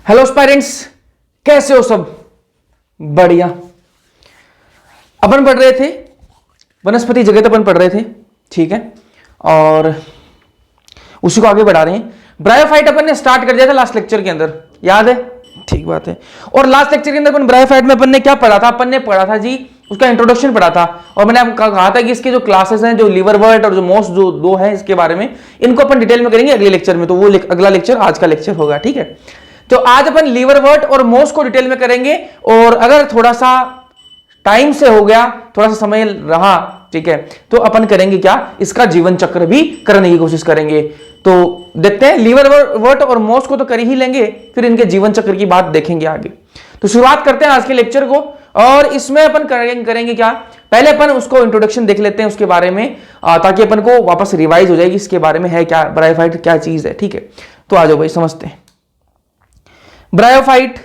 Hello parents, कैसे हो सब? बढ़िया। अपन पढ़ रहे थे वनस्पति जगत, अपन पढ़ रहे थे, ठीक है, और उसी को आगे बढ़ा रहे हैं। ब्रायोफाइट अपन ने स्टार्ट कर दिया था लास्ट लेक्चर के अंदर, याद है? ठीक बात है। और लास्ट लेक्चर के अंदर अपन ब्रायोफाइट में अपन ने क्या पढ़ा था? अपन ने पढ़ा था जी उसका इंट्रोडक्शन पढ़ा था, और मैंने आपको कहा था कि इसके जो क्लासेस हैं, जो लिवरवर्ट और जो मोस्ट, जो दो हैं इसके बारे में, इनको अपन डिटेल में करेंगे अगले लेक्चर में। तो वो अगला लेक्चर आज का लेक्चर होगा, ठीक है। तो आज अपन लिवरवर्ट और मोस्ट को डिटेल में करेंगे, और अगर थोड़ा सा टाइम से हो गया, थोड़ा सा समय रहा, ठीक है, तो अपन करेंगे क्या, इसका जीवन चक्र भी करने की कोशिश करेंगे। तो देखते हैं, लिवरवर्ट और मोस्ट को तो कर ही लेंगे, फिर इनके जीवन चक्र की बात देखेंगे आगे। तो शुरुआत करते हैं आज के लेक्चर को, और इसमें अपन करेंगे क्या, पहले अपन उसको इंट्रोडक्शन देख लेते हैं उसके बारे में, ताकि अपन को वापस रिवाइज हो जाएगी इसके बारे में है क्या, ब्रायोफाइट क्या चीज है, ठीक है। तो आ जाओ भाई, समझते हैं। ब्रायोफाइट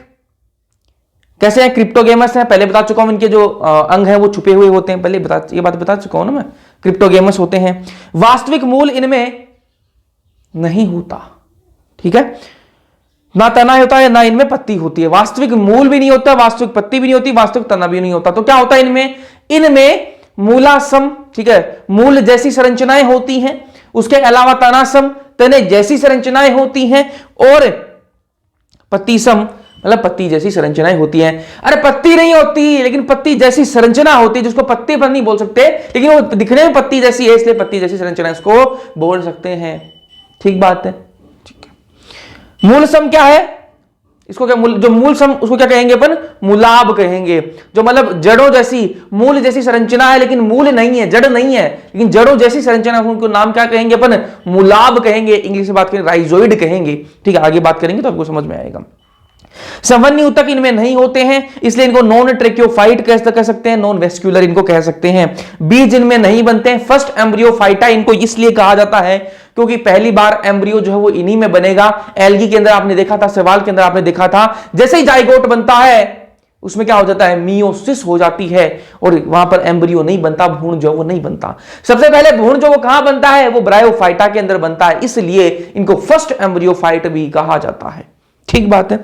कैसे हैं? क्रिप्टोगेमस हैं, पहले बता चुका हूं। इनके जो अंग हैं वो छुपे हुए होते हैं, पहले ये बात बता चुका हूं ना मैं। क्रिप्टोगेमस होते हैं। वास्तविक मूल इनमें नहीं होता, ठीक है, ना तना होता है ना इनमें पत्ती होती है। वास्तविक मूल भी नहीं होता, वास्तविक पत्ती भी नहीं होती, वास्तविक तना भी नहीं होता। तो क्या होता है इनमें मूलासम, ठीक है, मूल जैसी संरचनाएं होती हैं, उसके अलावा तनासम, तने जैसी संरचनाएं होती हैं, और पत्तीसम मतलब पत्ती जैसी संरचनाएं होती हैं। अरे पत्ती नहीं होती, लेकिन पत्ती जैसी संरचना होती है, जिसको पत्ती पर नहीं बोल सकते, लेकिन वो दिखने में पत्ती जैसी है, इसलिए पत्ती जैसी संरचना इसको बोल सकते हैं। ठीक बात है, ठीक है। मूलसम क्या है? इसको क्या जो मूलसम, उसको क्या कहेंगे अपन? मूलाब कहेंगे। जो मतलब जड़ों जैसी, मूल जैसी संरचना है लेकिन मूल नहीं है, जड़ नहीं है, लेकिन जड़ों जैसी संरचना, उनको नाम क्या कहेंगे अपन? मूलाब कहेंगे। इंग्लिश में बात करें राइजोइड कहेंगे, ठीक है। आगे बात करेंगे तो आपको समझ में आएगा। संवहनी ऊतक इनमें नहीं होते हैं, इसलिए इनको नॉन ट्रेकियोफाइट कह सकते हैं, नॉन वेस्क्यूलर इनको कह सकते हैं। बीज इनमें नहीं बनते हैं। फर्स्ट एम्ब्रियोफाइटा इनको इसलिए कहा जाता है क्योंकि पहली बार एम्ब्रियो जो है वो इन्हीं में बनेगा। एल्गी के अंदर आपने देखा था, शैवाल के अंदर आपने देखा था, जैसे ही जाइगोट बनता है उसमें क्या हो जाता है? मियोसिस हो जाती है, और वहां पर एम्ब्रियो नहीं बनता, भ्रूण जो वो नहीं बनता। सबसे पहले भ्रूण जो वो कहां बनता है? वो ब्रायोफाइटा के अंदर बनता है, इसलिए इनको फर्स्ट एम्ब्रियोफाइट भी कहा जाता है। ठीक बात है।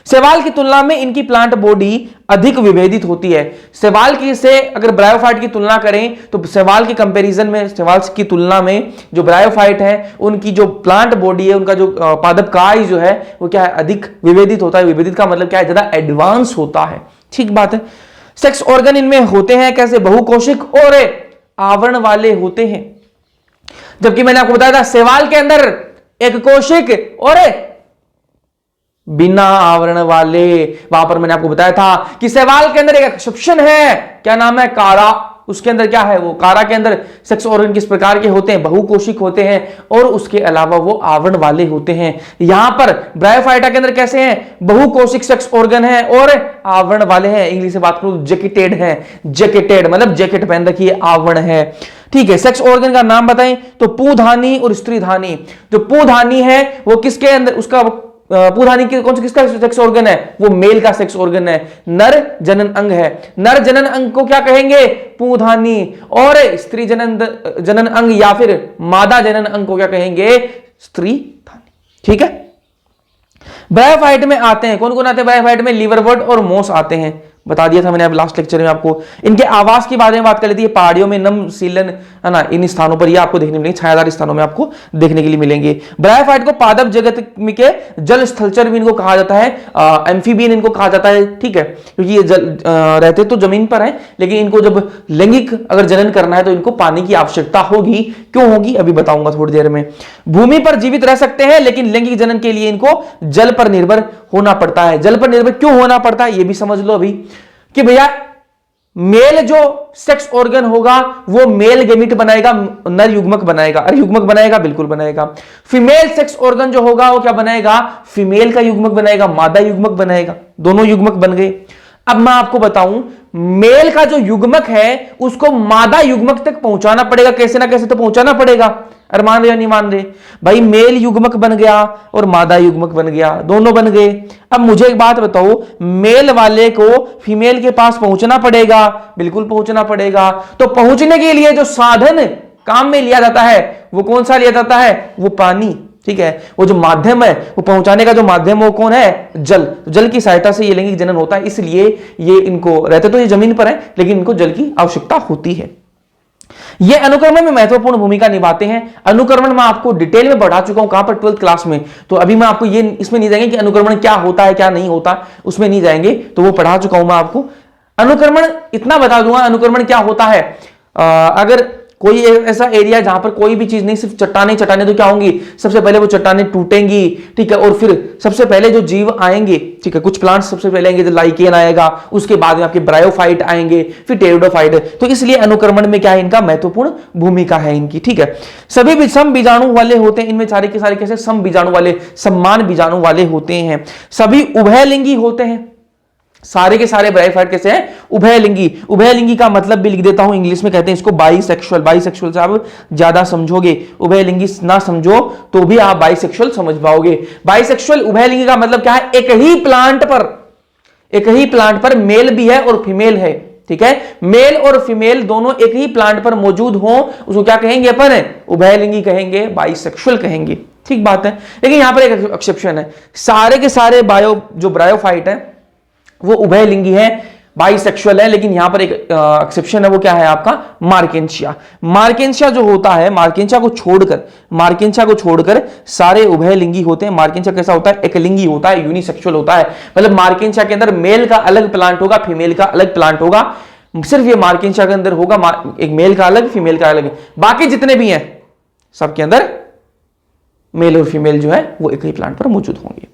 शैवाल की तुलना में इनकी प्लांट बॉडी अधिक विभेदित होती है। शैवाल की से अगर ब्रायोफाइट की तुलना करें तो शैवाल के कंपैरिजन में, शैवाल की तुलना में जो ब्रायोफाइट है उनकी जो प्लांट बॉडी है, उनका जो पादप काय जो है वो क्या है? अधिक विभेदित होता है। विभेदित का मतलब क्या है? ज्यादा एडवांस होता है। ठीक बात है। सेक्स ऑर्गन इनमें होते हैं कैसे? बहुकोशिक और आवरण वाले होते हैं। जबकि मैंने आपको बताया था शैवाल के अंदर एक कोशिक और बिना आवरण वाले। वहां पर मैंने आपको बताया था कि शैवाल के अंदर एक एक्सेप्शन है, क्या नाम है? कारा। उसके अंदर क्या है? वो कारा के अंदर सेक्स ऑर्गन किस प्रकार के होते हैं? बहुकोशिक होते हैं, और उसके अलावा वो आवरण वाले होते हैं। यहां पर ब्रायोफाइटा के अंदर कैसे हैं? बहुकोशिक सेक्स ऑर्गन है और आवरण वाले हैं। इंग्लिश से बात करूं, जैकेटेड है। जैकेटेड मतलब जैकेट पहन रखी है, आवरण है। ठीक है। सेक्स ऑर्गन का नाम बताएं तो पुधानी और स्त्रीधानी। जो पुधानी है वो किसके अंदर, उसका पुधानी कौन सा, किसका सेक्स ऑर्गन है? वो मेल का सेक्स ऑर्गन है, नर जनन अंग है। नर जनन अंग को क्या कहेंगे? पुधानी। और स्त्री जनन अंग या फिर मादा जनन अंग को क्या कहेंगे? स्त्रीधानी। ठीक है। ब्रायोफाइट में आते हैं, कौन कौन आते हैं ब्रायोफाइट में? लिवरवर्ट और मोस आते हैं, बता दिया था मैंने अब लास्ट लेक्चर में आपको। इनके आवास की बारे में बात कर लेती है। पहाड़ियों में, नम सीलन है ना, इन स्थानों पर ये आपको देखने मिलेंगे, छायादार स्थानों में आपको देखने के लिए मिलेंगे। ब्रायोफाइट को पादप जगत के जल स्थलचर भी इनको कहा जाता है, एम्फीबियन इनको कहा जाता है। ठीक है, क्योंकि ये जल रहते तो जमीन पर है, लेकिन इनको जब लैंगिक अगर जनन करना है तो इनको पानी की आवश्यकता होगी। क्यों होगी अभी बताऊंगा थोड़ी देर में। भूमि पर जीवित रह सकते हैं, लेकिन लैंगिक जनन के लिए इनको जल पर निर्भर होना पड़ता है। जल पर निर्भर क्यों होना पड़ता है ये भी समझ लो अभी, कि भैया मेल जो सेक्स ऑर्गन होगा वो मेल गेमिट बनाएगा, नर युग्मक बनाएगा। अरे युग्मक बनाएगा, बिल्कुल बनाएगा। फीमेल सेक्स ऑर्गन जो होगा वो क्या बनाएगा? फीमेल का युग्मक बनाएगा, मादा युग्मक बनाएगा। दोनों युग्मक बन गए। अब मैं आपको बताऊं, मेल का जो युग्मक है उसको मादा युग्मक तक पहुंचाना पड़ेगा, कैसे ना कैसे तो पहुंचाना पड़ेगा। अरे मान रहे या नहीं मान रहे भाई? मेल युग्मक बन गया और मादा युग्मक बन गया, दोनों बन गए। अब मुझे एक बात बताओ, मेल वाले को फीमेल के पास पहुंचना पड़ेगा, बिल्कुल पहुंचना पड़ेगा। तो पहुंचने के लिए जो साधन काम में लिया जाता है वो कौन सा लिया जाता है? वो पानी। ठीक है। वो जो माध्यम है, वो पहुंचाने का जो माध्यम है वो कौन है? जल। जल की सहायता से ये लैंगिक जनन होता है, इसलिए ये इनको रहते तो ये जमीन पर है लेकिन इनको जल की आवश्यकता होती है। ये अनुक्रमण में महत्वपूर्ण भूमिका निभाते हैं। अनुक्रमण मैं आपको डिटेल में पढ़ा चुका हूं, कहां पर? 12th क्लास में। तो अभी मैं आपको ये इसमें नहीं जाएंगे कि अनुक्रमण क्या होता है क्या नहीं होता, उसमें नहीं जाएंगे, तो वो पढ़ा चुका हूं मैं आपको। अनुक्रमण इतना बता दूंगा, अनुक्रमण क्या होता है। अगर कोई ऐसा एरिया जहां पर कोई भी चीज नहीं, सिर्फ चट्टाने चट्टाने, तो क्या होंगी? सबसे पहले वो चट्टाने टूटेंगी, ठीक है, और फिर सबसे पहले जो जीव आएंगे, ठीक है, कुछ प्लांट्स सबसे पहले आएंगे, तो लाइकेन आएगा, उसके बाद में आपके ब्रायोफाइट आएंगे, फिर टेरिडोफाइट। तो इसलिए अनुक्रमण में क्या है? इनका महत्वपूर्ण भूमिका है इनकी, ठीक है। सभी भी सम बीजाणु वाले होते हैं, इनमें सारे के सारे कैसे? सम बीजाणु वाले, समान बीजाणु वाले होते हैं। सभी उभयलिंगी होते हैं, सारे के सारे ब्रायोफाइट कैसे हैं? उभयलिंगी। उभयलिंगी का मतलब भी लिख देता हूं, इंग्लिश में कहते हैं इसको बाइसेक्सुअल। बाइसेक्सुअल से आप ज्यादा समझोगे, उभयलिंगी ना समझो तो भी आप बाइसेक्सुअल समझ पाओगे। बाइसेक्सुअल उभयलिंगी का मतलब क्या है? एक ही प्लांट पर मेल भी है और फीमेल है, ठीक है। मेल और फीमेल दोनों एक ही प्लांट पर मौजूद हो, उसको क्या कहेंगे अपन? उभयलिंगी कहेंगे, बाइसेक्सुअल कहेंगे, ठीक बात है। लेकिन यहां पर एक एक्सेप्शन है, सारे के सारे जो ब्रायोफाइट है वो उभयलिंगी है, बाइसेक्सुअल है, लेकिन यहां पर एक एक्सेप्शन है, वो क्या है आपका? मार्केंशिया। मार्केंशिया जो होता है, मार्केंशिया को छोड़कर सारे उभयलिंगी होते हैं। मार्केंशिया कैसा होता है? एकलिंगी होता है, यूनिसेक्सुअल होता है। मतलब मार्केंशिया के अंदर मेल का अलग प्लांट होगा, फीमेल का अलग प्लांट होगा, सिर्फ ये मार्केंशिया के अंदर होगा, एक मेल का अलग, फीमेल का अलग। बाकी जितने भी हैं सबके अंदर मेल और फीमेल जो है वो एक ही प्लांट पर मौजूद होंगे।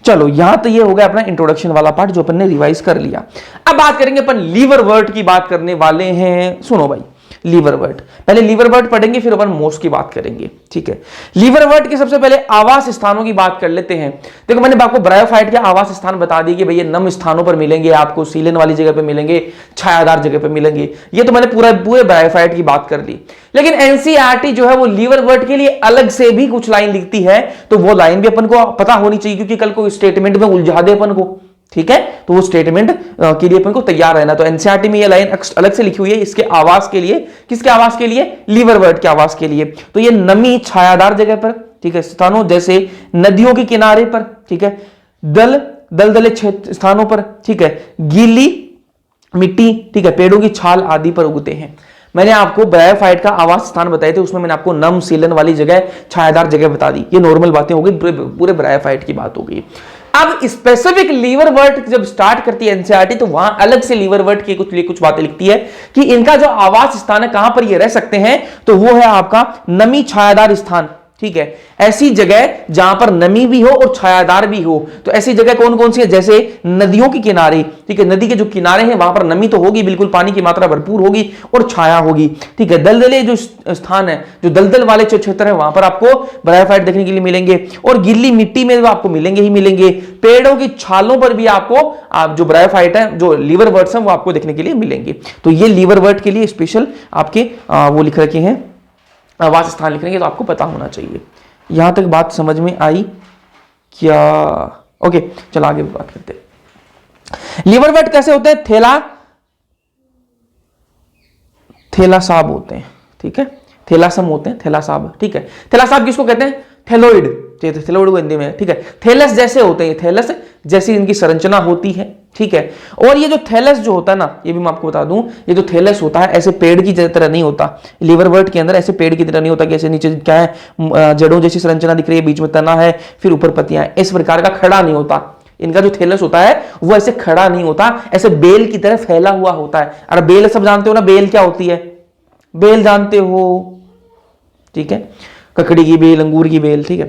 चलो, यहां तो ये हो गया अपना इंट्रोडक्शन वाला पार्ट जो अपन ने रिवाइज कर लिया। अब बात करेंगे अपन लीवरवर्ट की, बात करने वाले हैं। सुनो भाई, लीवरवर्ट, पहले लीवरवर्ट पढ़ेंगे फिर अपन मोस की बात करेंगे, ठीक है। लीवरवर्ट के सबसे पहले आवास स्थानों की बात कर लेते हैं। देखो, मैंने आपको ब्रायोफाइट के आवास स्थान बता दिए कि भैया नम स्थानों पर मिलेंगे आपको, सीलन वाली जगह पे मिलेंगे, छायादार जगह पे मिलेंगे। ये तो मैंने पूरे ब्रायोफाइट की बात कर ली। लेकिन एनसीईआरटी जो है वो लीवरवर्ट के लिए अलग से भी कुछ लाइन लिखती है, तो वो लाइन भी अपन को पता होनी चाहिए, क्योंकि कल को स्टेटमेंट में उलझा दे अपन को, ठीक है। तो वो स्टेटमेंट के लिए अपन को तैयार रहना। तो एनसीईआरटी में ये लाइन अलग से लिखी हुई है इसके आवास के लिए। किसके आवास के लिए? लीवरवर्ट के आवास के लिए। तो ये नमी छायादार जगह पर, ठीक है, स्थानों जैसे नदियों के किनारे पर, ठीक है, दलदले स्थानों पर, ठीक है, गीली मिट्टी, ठीक है, पेड़ों की छाल आदि पर उगते हैं। मैंने आपको ब्रायोफाइट का आवास स्थान बताए थे, उसमें मैंने आपको नम, सीलन वाली जगह, छायादार जगह बता दी। ये नॉर्मल बातें हो गई, पूरे ब्रायोफाइट की बात हो गई। अब स्पेसिफिक लीवरवर्ट जब स्टार्ट करती है एनसीईआरटी, तो वहां अलग से लीवरवर्ट की कुछ बातें लिखती है कि इनका जो आवास स्थान है, कहां पर ये रह सकते हैं, तो वो है आपका नमी छायादार स्थान, ठीक है। ऐसी जगह जहां पर नमी भी हो और छायादार भी हो। तो ऐसी जगह कौन कौन सी है? जैसे नदियों के किनारे, ठीक है, नदी के जो किनारे हैं वहां पर नमी तो होगी, बिल्कुल पानी की मात्रा भरपूर होगी और छाया होगी, ठीक है। दलदले जो स्थान है, जो दलदल वाले क्षेत्र है, वहां पर आपको ब्रायोफाइट देखने के लिए मिलेंगे, और गीली मिट्टी में तो आपको मिलेंगे ही मिलेंगे। पेड़ों की छालों पर भी आपको जो ब्रायोफाइट है, जो लीवरवर्ट्स हैं, वो आपको देखने के लिए मिलेंगे। तो ये लीवरवर्ट के लिए स्पेशल आपके वो लिख रखे हैं, आवास स्थान लिख रहे, तो आपको पता होना चाहिए। यहां तक बात समझ में आई क्या? ओके, चलो आगे बात करते हैं। लीवरवर्ट कैसे होते हैं? थैलासाब होते हैं, ठीक है, थैलासम होते हैं, थैलासाब, ठीक है। थैलासाब किसको कहते हैं? थैलोइड, थैलोइड को हिंदी में, ठीक है। थैलस जैसे होते हैं, थैलस जैसी इनकी संरचना होती है, ठीक है। और ये जो थैलस जो होता है ना, ये भी मैं आपको बता दूं, ये जो थैलस होता है ऐसे पेड़ की तरह नहीं होता। लीवरवर्ट के अंदर ऐसे पेड़ की तरह नहीं होता कि ऐसे नीचे क्या है, जड़ों जैसी संरचना दिख रही है, बीच में तना है, फिर ऊपर पत्तियां हैं, इस प्रकार का खड़ा नहीं होता। इनका जो थैलस होता है वो ऐसे खड़ा नहीं होता, ऐसे बेल की तरह फैला हुआ होता है। अरे बेल सब जानते हो ना, बेल क्या होती है? बेल जानते हो, ठीक है, ककड़ी की बेल, अंगूर की बेल, ठीक है।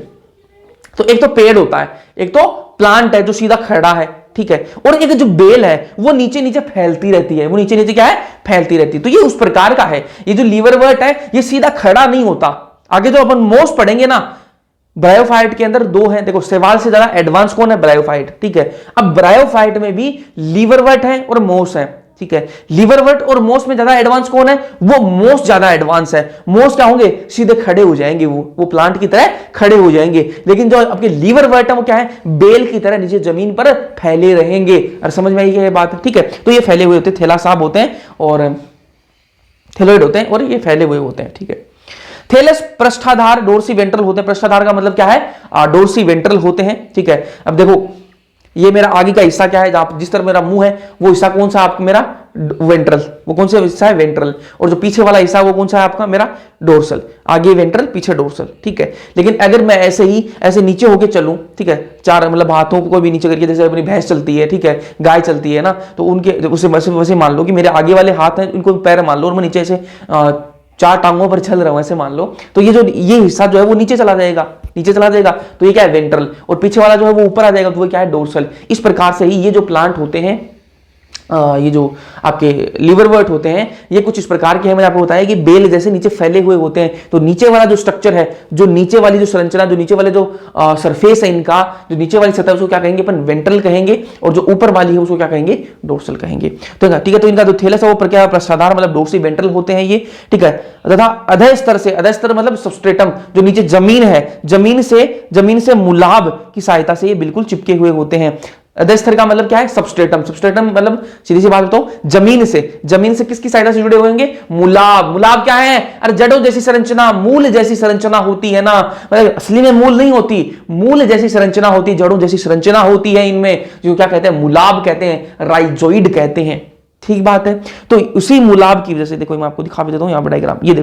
तो एक तो पेड़ होता है, एक तो प्लांट है जो सीधा खड़ा है, ठीक है, और एक जो बेल है वो नीचे नीचे फैलती रहती है, वो नीचे नीचे क्या है? फैलती रहती है। तो ये उस प्रकार का है। ये जो लीवरवर्ट है ये सीधा खड़ा नहीं होता। आगे जो अपन मोस पढ़ेंगे ना, ब्रायोफाइट के अंदर दो हैं, देखो सवाल से ज्यादा एडवांस कौन है? ब्रायोफाइट, ठीक है। अब ब्रायोफाइट में भी लीवरवर्ट है और मोस है, ठीक है। लीवरवर्ट और मोस में ज्यादा एडवांस कौन है? वो मोस ज्यादा एडवांस है। मोस क्या होंगे? सीधे खड़े हो जाएंगे, वो प्लांट की तरह खड़े हो जाएंगे। लेकिन जो आपके लीवरवर्ट है वो क्या है? बेल की तरह नीचे जमीन पर फैले रहेंगे। और समझ में आई ये बात, ठीक है। तो ये फैले हुए होते हैं, थैलासाब होते हैं और थैलोइड होते हैं, और ये फैले हुए होते हैं, ठीक है। थैलस पृष्ठाधार डोर्सी वेंट्रल होते हैं। पृष्ठाधार का मतलब क्या है, डोर्सी वेंट्रल होते हैं, ठीक है। अब देखो ये मेरा आगे का हिस्सा क्या है, जहां जिस तरह मेरा मुंह है वो हिस्सा कौन सा आपका मेरा वेंट्रल, वो कौन सा हिस्सा है वेंट्रल, और जो पीछे वाला हिस्सा वो कौन सा है आपका मेरा डोर्सल। आगे वेंट्रल पीछे डोर्सल, ठीक है। लेकिन अगर मैं ऐसे नीचे होके चलूं, ठीक है, चार मतलब हाथों को भी नीचे करके, जैसे अपनी भैंस चलती है, ठीक है, गाय चलती है ना, तो उनके उसे वैसे मान लो कि मेरे आगे वाले हाथ हैं, इनको पैर मान लो, और मैं नीचे से चार टांगों पर चल रहा हूं ऐसे मान लो, तो ये हिस्सा जो है वो नीचे चला जाएगा, नीचे चला जाएगा, तो ये क्या है वेंट्रल, और पीछे वाला जो है वो ऊपर आ जाएगा, तो वो क्या है डोर्सल। इस प्रकार से ही ये जो प्लांट होते हैं, ये जो आपके लिवरवर्ट होते हैं, ये कुछ इस प्रकार के हैं। मैंने आपको बताया कि बेल जैसे नीचे फैले हुए होते हैं। तो नीचे वाला जो स्ट्रक्चर है, जो नीचे वाली जो संरचना, जो नीचे वाले जो सरफेस है इनका, जो नीचे वाली सतह, उसको क्या कहेंगे अपन वेंट्रल कहेंगे, और जो ऊपर वाली है उसको क्या कहेंगे डोर्सल कहेंगे। तो ठीक है, तो इनका जो थैलस है वो क्या पृष्ठाधार मतलब डोर्सी वेंट्रल होते हैं ये, ठीक है। तथा अधः स्तर से, अधः स्तर मतलब सबस्ट्रेटम, जो नीचे जमीन है, जमीन से मूलाभ की सहायता से ये बिल्कुल चिपके हुए होते हैं। अधः स्तर का मतलब क्या है सबस्ट्रेटम, सबस्ट्रेटम मतलब सीधी सी बात बताऊं, जमीन से किसकी सहायता से जुड़े होंगे मूलाभ। मूलाभ क्या है, अरे जड़ों जैसी संरचना, मूल जैसी संरचना होती है ना, मतलब असली में मूल नहीं होती, मूल जैसी संरचना होती, जड़ों जैसी संरचना होती है इनमें, जो क्या कहते हैं मूलाभ कहते हैं, राइजोइड कहते हैं, ठीक बात है। तो उसी मूलाभ की वजह से देखो, मैं आपको दिखा भी देता हूं यहां पर डायग्राम, ये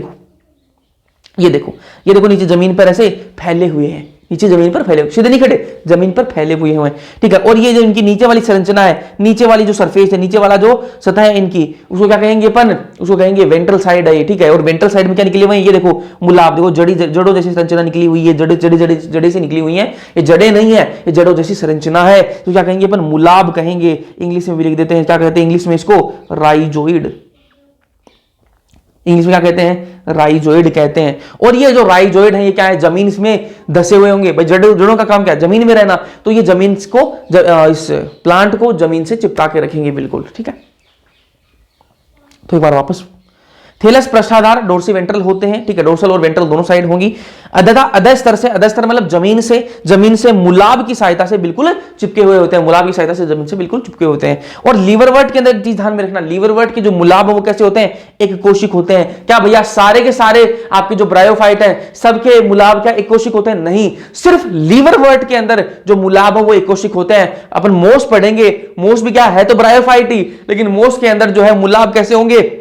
देखो नीचे जमीन पर ऐसे फैले हुए हैं, नीचे जमीन पर फैले हुए, सीधे नहीं खड़े, जमीन पर फैले हुए हैं, ठीक है। और ये जो इनकी नीचे वाली संरचना है, नीचे वाली जो सरफेस है, नीचे वाला जो सतह है इनकी, उसको क्या कहेंगे अपन, उसको कहेंगे वेंट्रल साइड है, ठीक है। और वेंट्रल साइड में क्या निकले हुए हैं, ये देखो मूलाभ, देखो जड़ों जैसी संरचना निकली हुई है, जड़े से निकली हुई है, ये जड़े नहीं है, ये जड़ों जैसी संरचना है, तो क्या कहेंगे अपन मूलाभ कहेंगे। इंग्लिश में भी लिख देते हैं, क्या कहते हैं इंग्लिश में इसको, राइजोइड, इंग्लिश में क्या कहते हैं राइजोइड कहते हैं। और ये जो राइजोइड है ये क्या है, जमीन में धसे हुए होंगे, भाई जड़ों का काम क्या है जमीन में रहना, तो ये जमीन को इस प्लांट को जमीन से चिपका के रखेंगे बिल्कुल, ठीक है। तो एक बार वापस, थैलस पृष्ठाधार डोर्सी वेंट्रल होते हैं, ठीक है, डोर्सल और वेंट्रल दोनों साइड होंगी। अधः स्तर से, अधः स्तर मतलब जमीन से मूलाभ की सहायता से बिल्कुल चिपके हुए होते हैं, मूलाभ की सहायता से जमीन से बिल्कुल चिपके होते हैं। और लीवरवर्ट के अंदर चीज ध्यान में रखना, लीवरवर्ट के जो मूलाभ है वो कैसे होते हैं, एक कोशिक होते हैं। क्या भैया सारे के सारे आपके जो ब्रायोफाइट है सबके मूलाभ क्या एक कोशिक होते हैं, नहीं, सिर्फ लीवरवर्ट के अंदर जो मूलाभ है वो एक कोशिक होते हैं। अपन मोस पढ़ेंगे, मोस भी क्या है तो ब्रायोफाइट ही, लेकिन मोस के अंदर जो है मूलाभ कैसे होंगे,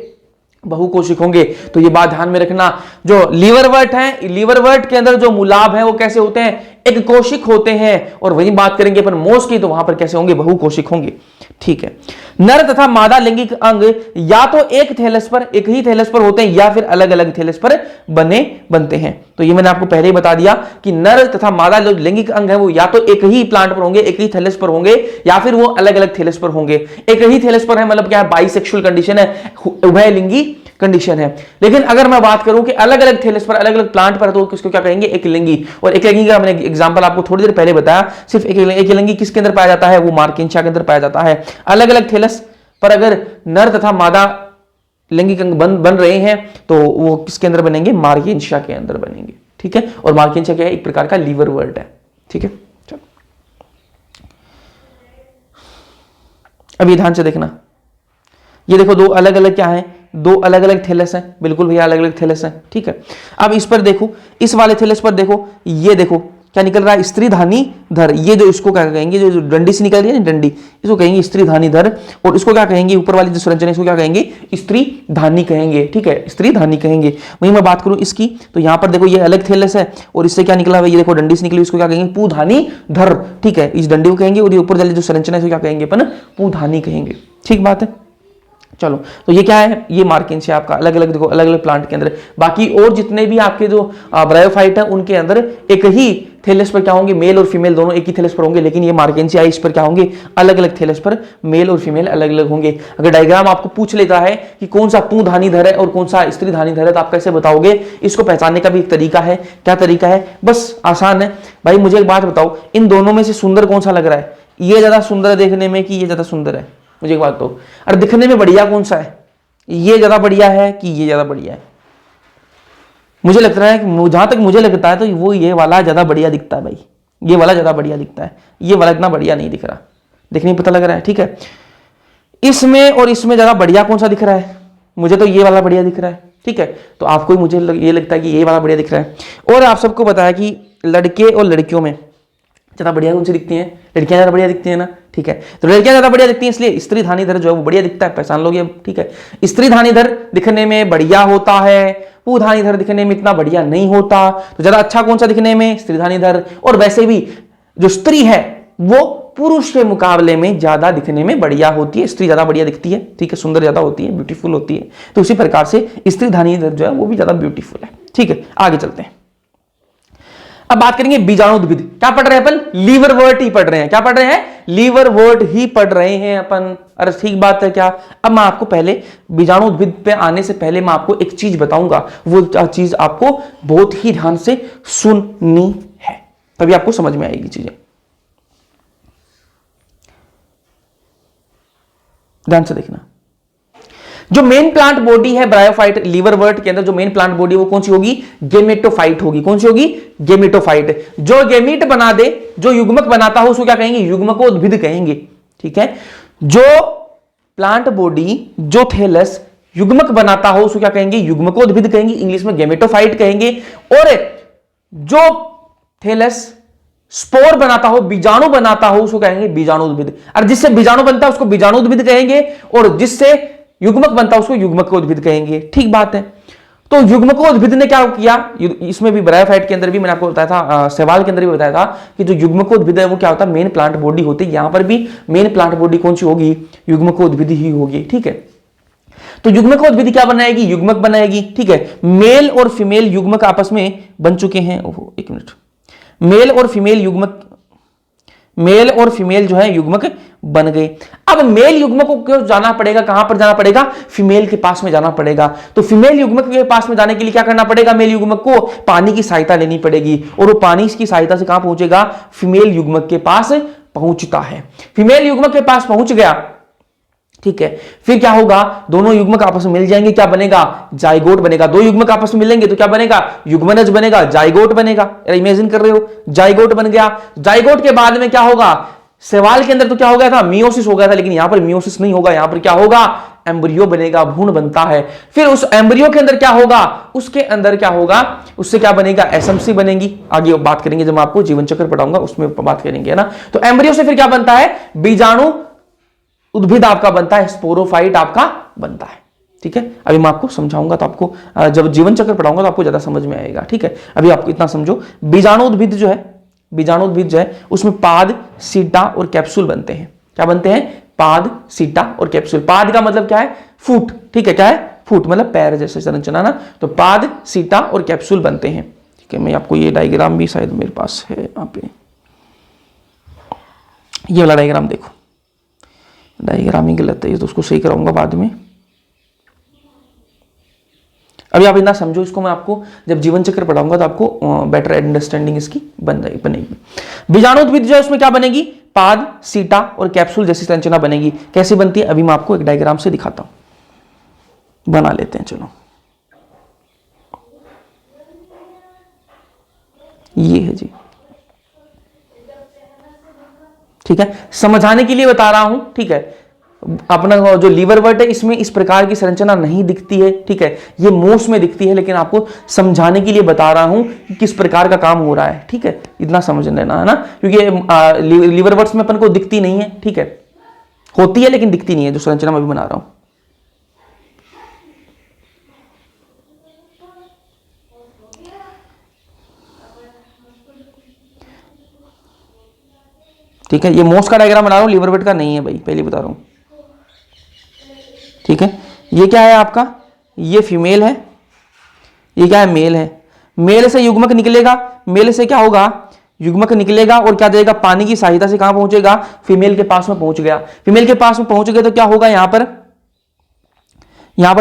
बहुकोशिक होंगे। तो ये बात ध्यान में रखना, जो लीवरवर्ट है, लीवरवर्ट के अंदर जो मूलाभ है वो कैसे होते हैं, एक कोशिक होते हैं। और वही बात करेंगे अपन मोस की, तो वहां पर कैसे होंगे, बहुकोशिक होंगे, ठीक है। नर तथा मादा लैंगिक अंग या तो एक ही थैलस पर होते हैं, या फिर अलग अलग थैलस पर बनते हैं। तो ये मैंने आपको पहले ही बता दिया कि नर तथा मादा लैंगिक अंग है वो या तो एक ही प्लांट पर होंगे, एक ही थैलस पर होंगे, या फिर वो अलग अलग थैलस पर होंगे। एक ही थैलस पर है मतलब क्या है, बाइसेक्सुअल कंडीशन है, उभयलिंगी कंडीशन है। लेकिन अगर मैं बात करूं कि अलग अलग थैलस पर, अलग अलग प्लांट पर, तो किसको क्या कहेंगे, एक लिंगी। और एक लिंगी का मैंने एग्जांपल आपको थोड़ी देर पहले बताया, सिर्फ एक लिंगी किसके अंदर पाया जाता है, वो मार्केंशिया के अंदर पाया जाता है। अलग अलग थैलस पर अगर नर तथा मादा लैंगिक अंग बन रहे हैं तो वो किसके अंदर बनेंगे, मार्केंशिया के अंदर बनेंगे, ठीक है। और मार्केंशिया क्या है, एक प्रकार का लीवरवर्ट है, ठीक है। चलो अभी ध्यान से देखना, ये देखो दो अलग अलग क्या है, दो अलग अलग थैलस हैं, बिल्कुल भैया अलग अलग थैलस हैं, ठीक है। अब इस पर देखो, इस वाले थैलस पर देखो, ये देखो क्या निकल रहा है, स्त्रीधानी धर। ये जो इसको क्या कहेंगे, जो डंडी से निकल रही है ना डंडी, इसको कहेंगे स्त्रीधानी धर। और इसको क्या कहेंगे, ऊपर वाली जो संरचना इसको क्या कहेंगे, स्त्रीधानी कहेंगे, ठीक है, स्त्रीधानी कहेंगे। वहीं मैं बात करूं इसकी, तो यहां पर देखो ये अलग थैलस है, और इससे क्या निकला है, ये देखो डंडी से निकली, इसको क्या कहेंगे, पूधानी धर, ठीक है। इस डंडी को कहेंगे, और ये ऊपर वाली जो संरचना है इसको क्या कहेंगे अपन, पूधानी कहेंगे, ठीक बात है। चलो, तो ये क्या है, ये मार्केंशिया आपका अलग अलग देखो, अलग अलग प्लांट के अंदर। बाकी और जितने भी आपके जो ब्रायोफाइट है उनके अंदर एक ही थैलस पर क्या होंगे, मेल और फीमेल दोनों एक ही थैलस पर होंगे। लेकिन ये मार्केंशिया इस पर क्या होंगे, अलग अलग थैलस पर मेल और फीमेल अलग अलग होंगे। अगर डायग्राम आपको पूछ लेता है कि कौन सा पुंधानी धर है और कौन सा स्त्रीधानी धर है, तो आप कैसे बताओगे, इसको पहचानने का भी एक तरीका है। क्या तरीका है, बस आसान है भाई। मुझे एक बात बताओ, इन दोनों में से सुंदर कौन सा लग रहा है, ये ज्यादा सुंदर है देखने में कि ये ज्यादा सुंदर है, मुझे एक बात तो, अरे दिखने में बढ़िया कौन सा है, ये ज्यादा बढ़िया है कि ये ज्यादा बढ़िया है। मुझे लगता है कि जहां तक मुझे लगता है तो वो ये वाला ज्यादा बढ़िया दिखता है भाई, ये वाला ज्यादा बढ़िया दिखता है, ये वाला इतना बढ़िया नहीं दिख रहा, देखने में पता लग रहा है, ठीक है। इसमें और इसमें ज्यादा बढ़िया कौन सा दिख रहा है, मुझे तो ये वाला बढ़िया दिख रहा है, ठीक है, तो आपको मुझे ये लगता है कि ये वाला बढ़िया दिख रहा है। और आप सबको बताया कि लड़के और लड़कियों में ज़्यादा बढ़िया कौन सी दिखती हैं? लड़कियां ज़्यादा बढ़िया दिखती हैं ना, ठीक है, तो लड़कियां ज़्यादा बढ़िया दिखती हैं, इसलिए स्त्री धानीधर जो है वो बढ़िया दिखता है, पहचान लोगे अब, ठीक है। स्त्री धानीधर दिखने में बढ़िया होता है, पुधानीधर दिखने में इतना बढ़िया नहीं होता, तो ज़्यादा अच्छा कौन सा दिखने में? स्त्री धानीधर। और वैसे भी जो स्त्री है वो पुरुष के मुकाबले में ज्यादा दिखने में बढ़िया होती है, स्त्री ज्यादा बढ़िया दिखती है, ठीक है, सुंदर ज्यादा होती है, ब्यूटीफुल होती है, तो उसी प्रकार से स्त्री धानीधर जो है वो भी ज्यादा ब्यूटीफुल है, ठीक है। आगे चलते हैं, अब बात करेंगे बीजाणुद्भिद। क्या पढ़ रहे हैं अपन? लीवरवर्ट ही पढ़ रहे हैं। क्या पढ़ रहे हैं? लीवरवर्ट ही पढ़ रहे हैं अपन। अरे ठीक बात है क्या? अब मैं आपको पहले बीजाणुद्भिद पे आने से पहले मैं आपको एक चीज बताऊंगा, वो चीज आपको बहुत ही ध्यान से सुननी है, तभी आपको समझ में आएगी चीजें। ध्यान से देखना, जो मेन प्लांट बॉडी है ब्रायोफाइट लीवरवर्ट के अंदर, जो मेन प्लांट बॉडी है वो कौन सी होगी? गेमेटोफाइट होगी। कौन सी होगी? गेमेटोफाइट। जो गेमीट बना दे, जो युग्मक बनाता हो उसको क्या कहेंगे? युग्मकोद्भिद कहेंगे, ठीक है। जो प्लांट बॉडी, जो थैलस युग्मक बनाता हो उसको क्या कहेंगे? युग्मकोद्भिद कहेंगे, इंग्लिश में गेमेटोफाइट कहेंगे। और जो थैलस स्पोर बनाता हो, बीजाणु बनाता हो, उसको कहेंगे बीजाणुद्भिद। और जिससे बीजाणु बनता है उसको बीजाणुद्भिद कहेंगे, और जिससे युग्मक बनता है उसको युग्मकोद्भिद कहेंगे, ठीक बात है। तो युग्मकोद्भिद ने क्या किया? इसमें भी ब्रायोफाइट के अंदर भी मैंने आपको बताया था, सवाल के अंदर भी बताया था कि जो युग्मकोद्भिद है वो क्या होता है? मेन प्लांट बॉडी होती है। यहां पर भी मेन प्लांट बॉडी कौन सी होगी? युग्मकोद्भिद ही होगी, ठीक है। तो युग्मकोद्भिद क्या बनाएगी? युग्मक बनाएगी, ठीक है। मेल और फीमेल युग्मक आपस में बन चुके हैं। ओहो, एक मिनट, मेल और फीमेल युग्मक, मेल और फीमेल जो है युग्मक बन गए। अब मेल युग्मक को जाना पड़ेगा, कहां पर जाना पड़ेगा? फीमेल के पास में जाना पड़ेगा। तो फीमेल युग्मक के पास में जाने के लिए क्या करना पड़ेगा? मेल युग्मक को पानी की सहायता लेनी पड़ेगी, और वो पानी की सहायता से कहां पहुंचेगा? फीमेल युग्मक के पास पहुंचता है। फीमेल युग्मक के पास पहुंच गया, ठीक है, फिर क्या होगा? दोनों युग्मक आपस में मिल जाएंगे, क्या बनेगा? जाइगोट बनेगा। दो युग्मक आपस में मिलेंगे तो क्या बनेगा? युग्मनज बनेगा, जाइगोट बनेगा। इमेजिन कर रहे हो, जाइगोट बन गया। जाइगोट के बाद में क्या होगा? सवाल के अंदर तो क्या हो गया था? मियोसिस हो गया था, लेकिन यहां पर मियोसिस नहीं होगा, यहां पर क्या होगा? एम्ब्रियो बनेगा, भ्रूण बनता है। फिर उस एम्ब्रियो के अंदर क्या होगा? उसके अंदर क्या होगा? उससे क्या बनेगा? एसएमसी बनेगी। आगे बात करेंगे जब मैं आपको जीवन चक्र पढ़ाऊंगा उसमें बात करेंगे, है ना। तो एम्ब्रियो से फिर क्या बनता है? बीजाणु उद्भिद आपका बनता है, स्पोरोफाइट आपका बनता है, ठीक है। अभी मैं आपको समझाऊंगा तो आपको, जब जीवन चक्र पढ़ाऊंगा तो आपको ज्यादा समझ में आएगा, ठीक है। अभी आपको इतना समझो, बीजाणुद्भिद जो है, बीजाणुद्भिद जो है उसमें पाद, सीटा और कैप्सूल बनते हैं। क्या बनते हैं? पाद, सीटा और कैप्सूल। पाद का मतलब क्या है? फूट, ठीक है। क्या है? फूट मतलब पैर जैसे संरचना ना। तो पाद, सीटा और कैप्सूल बनते हैं, ठीक है। मैं आपको ये डायग्राम भी शायद मेरे पास है यहाँ पे, ये वाला डायग्राम देखो, डायग्राम ही गलत है तो उसको सही कराऊंगा बाद में। अभी आप इतना समझो इसको, मैं आपको जब जीवन चक्र पढ़ाऊंगा तो आपको बेटर अंडरस्टैंडिंग इसकी बनेगी। बीजाणुद्भिद जो है उसमें क्या बनेगी? पाद, सीटा और कैप्सूल जैसी संरचना बनेगी। कैसे बनती है अभी मैं आपको एक डायग्राम से दिखाता हूं, बना लेते हैं, चलो। ये है जी, ठीक है, समझाने के लिए बता रहा हूं, ठीक है। अपना जो लीवरवर्ट है इसमें इस प्रकार की संरचना नहीं दिखती है, ठीक है, ये मोस में दिखती है, लेकिन आपको समझाने के लिए बता रहा हूं कि किस प्रकार का काम हो रहा है, ठीक है। इतना समझ लेना, है ना, क्योंकि लीवरवर्ट्स में अपन को दिखती नहीं है, ठीक है, होती है लेकिन दिखती नहीं है, जो संरचना मैं भी बना रहा हूं। ठीक है, ये मोस का डायग्राम बना रहा हूं, लीवरवर्ट का नहीं है भाई, पहले बता रहा हूं, ठीक है। ये क्या है आपका? ये फीमेल है, ये क्या है? मेल है। मेल से युग्मक निकलेगा, मेल से क्या होगा? युग्मक निकलेगा और क्या देगा? पानी की सहायता से कहां पहुंचेगा? फीमेल के पास में पहुंच गया। फीमेल के पास में पहुंच गया तो क्या होगा? यहां पर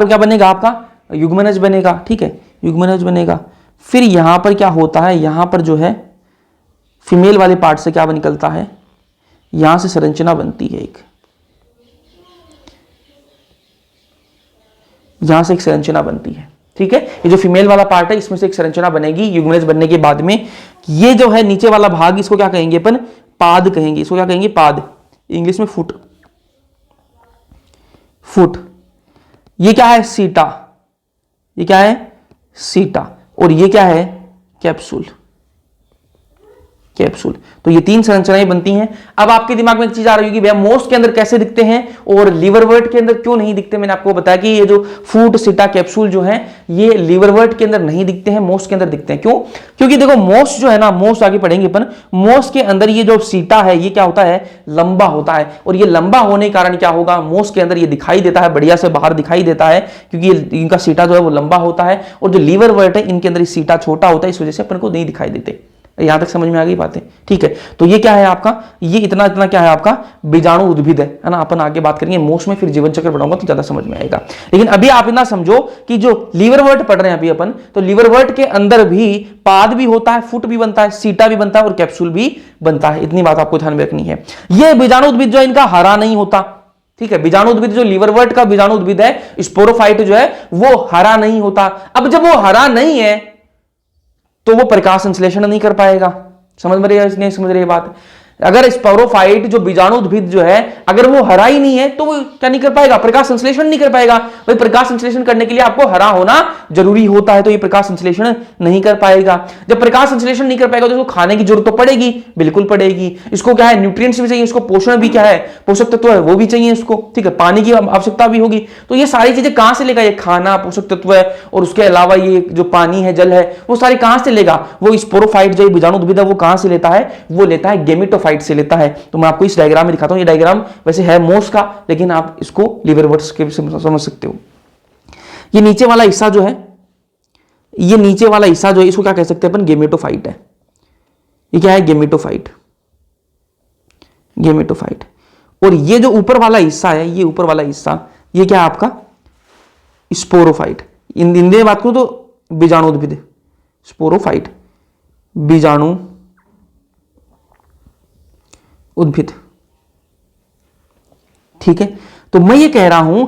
क्या बनेगा आपका? युग्मनज बनेगा, ठीक है, युग्मनज बनेगा। फिर यहां पर क्या होता है? यहां पर जो है फीमेल वाले पार्ट से क्या निकलता है? यहां से संरचना बनती है एक, यहां से एक संरचना बनती है, ठीक है। ये जो फीमेल वाला पार्ट है इसमें से एक संरचना बनेगी युग्मनज बनने के बाद में। ये जो है नीचे वाला भाग, इसको क्या कहेंगे अपन? पाद कहेंगे। इसको क्या कहेंगे? पाद, इंग्लिश में फुट। फुट। ये क्या है? सीटा, ये क्या है, सीटा, और ये क्या है, कैप्सूल। कैप्सूल। तो ये तीन संरचनाएं बनती हैं। अब आपके दिमाग में एक चीज आ रही होगी, भैया मोस्ट के अंदर कैसे दिखते हैं और लिवरवर्ट के अंदर क्यों नहीं दिखते। मैंने आपको बताया कि ये जो फूट, सीटा, कैप्सूल जो है ये लिवरवर्ट के अंदर नहीं दिखते हैं, मोस्ट के अंदर दिखते हैं। क्यों? क्योंकि देखो मोस्ट जो है ना, मोस्ट आगे पढ़ेंगे अपन, मोस्ट के अंदर ये जो सीटा है ये क्या होता है, लंबा होता है, और ये लंबा होने के कारण क्या होगा, मोस्ट के अंदर ये दिखाई देता है, बढ़िया से बाहर दिखाई देता है, क्योंकि इनका सीटा जो है वो लंबा होता है, और जो लिवरवर्ट है इनके अंदर सीटा छोटा होता है, इस वजह से अपन को नहीं दिखाई देते। यहां तक समझ में आ गई बातें? ठीक है। तो ये क्या है आपका, ये इतना इतना क्या है आपका, बीजाणु उद्भिद है ना। अपन आगे बात करेंगे मोस्ट में, फिर जीवन चक्र पढ़ाऊंगा तो ज्यादा समझ में आएगा। लेकिन अभी आप इतना समझो कि जो लिवरवर्ट पढ़ रहे हैं अभी अपन, तो लिवरवर्ट के अंदर भी पाद भी होता है, फुट भी बनता है, सीटा भी बनता है, और कैप्सूल भी बनता है। इतनी बात आपको ध्यान में रखनी है। ये बीजाणु उद्भिद जो है इनका हरा नहीं होता, ठीक है। बीजाणु उद्भिद जो लिवरवर्ट का बीजाणु उद्भिद है, स्पोरोफाइट जो है वो हरा नहीं होता। अब जब वो हरा नहीं है तो वो प्रकाश संश्लेषण नहीं कर पाएगा। समझ में रही है, नहीं समझ रही है बात? अगर स्पोरोफाइट जो बीजाणु उद्भिद जो है, अगर वो हरा ही नहीं है तो वो क्या नहीं कर पाएगा, प्रकाश संश्लेषण नहीं कर पाएगा। भाई प्रकाश संश्लेषण करने के लिए आपको हरा होना जरूरी होता है, तो ये प्रकाश संश्लेषण नहीं कर पाएगा। जब प्रकाश संश्लेषण नहीं कर पाएगा तो इसको खाने की जरूरत तो पड़ेगी, बिल्कुल पड़ेगी। इसको क्या है, न्यूट्रिएंट्स भी चाहिए, इसको पोषण भी क्या है, पोषक तत्व है वो भी चाहिए इसको, ठीक है। पानी की आवश्यकता भी होगी। तो ये सारी चीजें कहां से लेगा, ये खाना, पोषक तत्व है, और उसके अलावा ये जो पानी है, जल है, वो सारी कहां से लेगा, वो स्पोरोफाइट जो बीजाणु उद्भिद है वो कहां से लेता है, वो लेता है गेमेटोफाइट से लेता है। तो मैं आपको इस डायग्राम में दिखाता हूं। ये डायग्राम वैसे है मोस का, लेकिन आप इसको लिवरवर्ट्स के समझ सकते हो। ये नीचे वाला हिस्सा जो है, ये नीचे वाला हिस्सा जो है, इसको क्या कह सकते हैं अपन, गेमेटोफाइट है। ये क्या है, गेमेटोफाइट, गेमेटोफाइट। और ये जो ऊपर वाला हिस्सा है, ये ऊपर वाला हिस्सा, ये क्या है आपका, स्पोरोफाइट। इन बात करूं तो बीजाणु उद्भिद, स्पोरोफाइट, बीजाणु उद्भिद, ठीक है। तो मैं ये कह रहा हूं,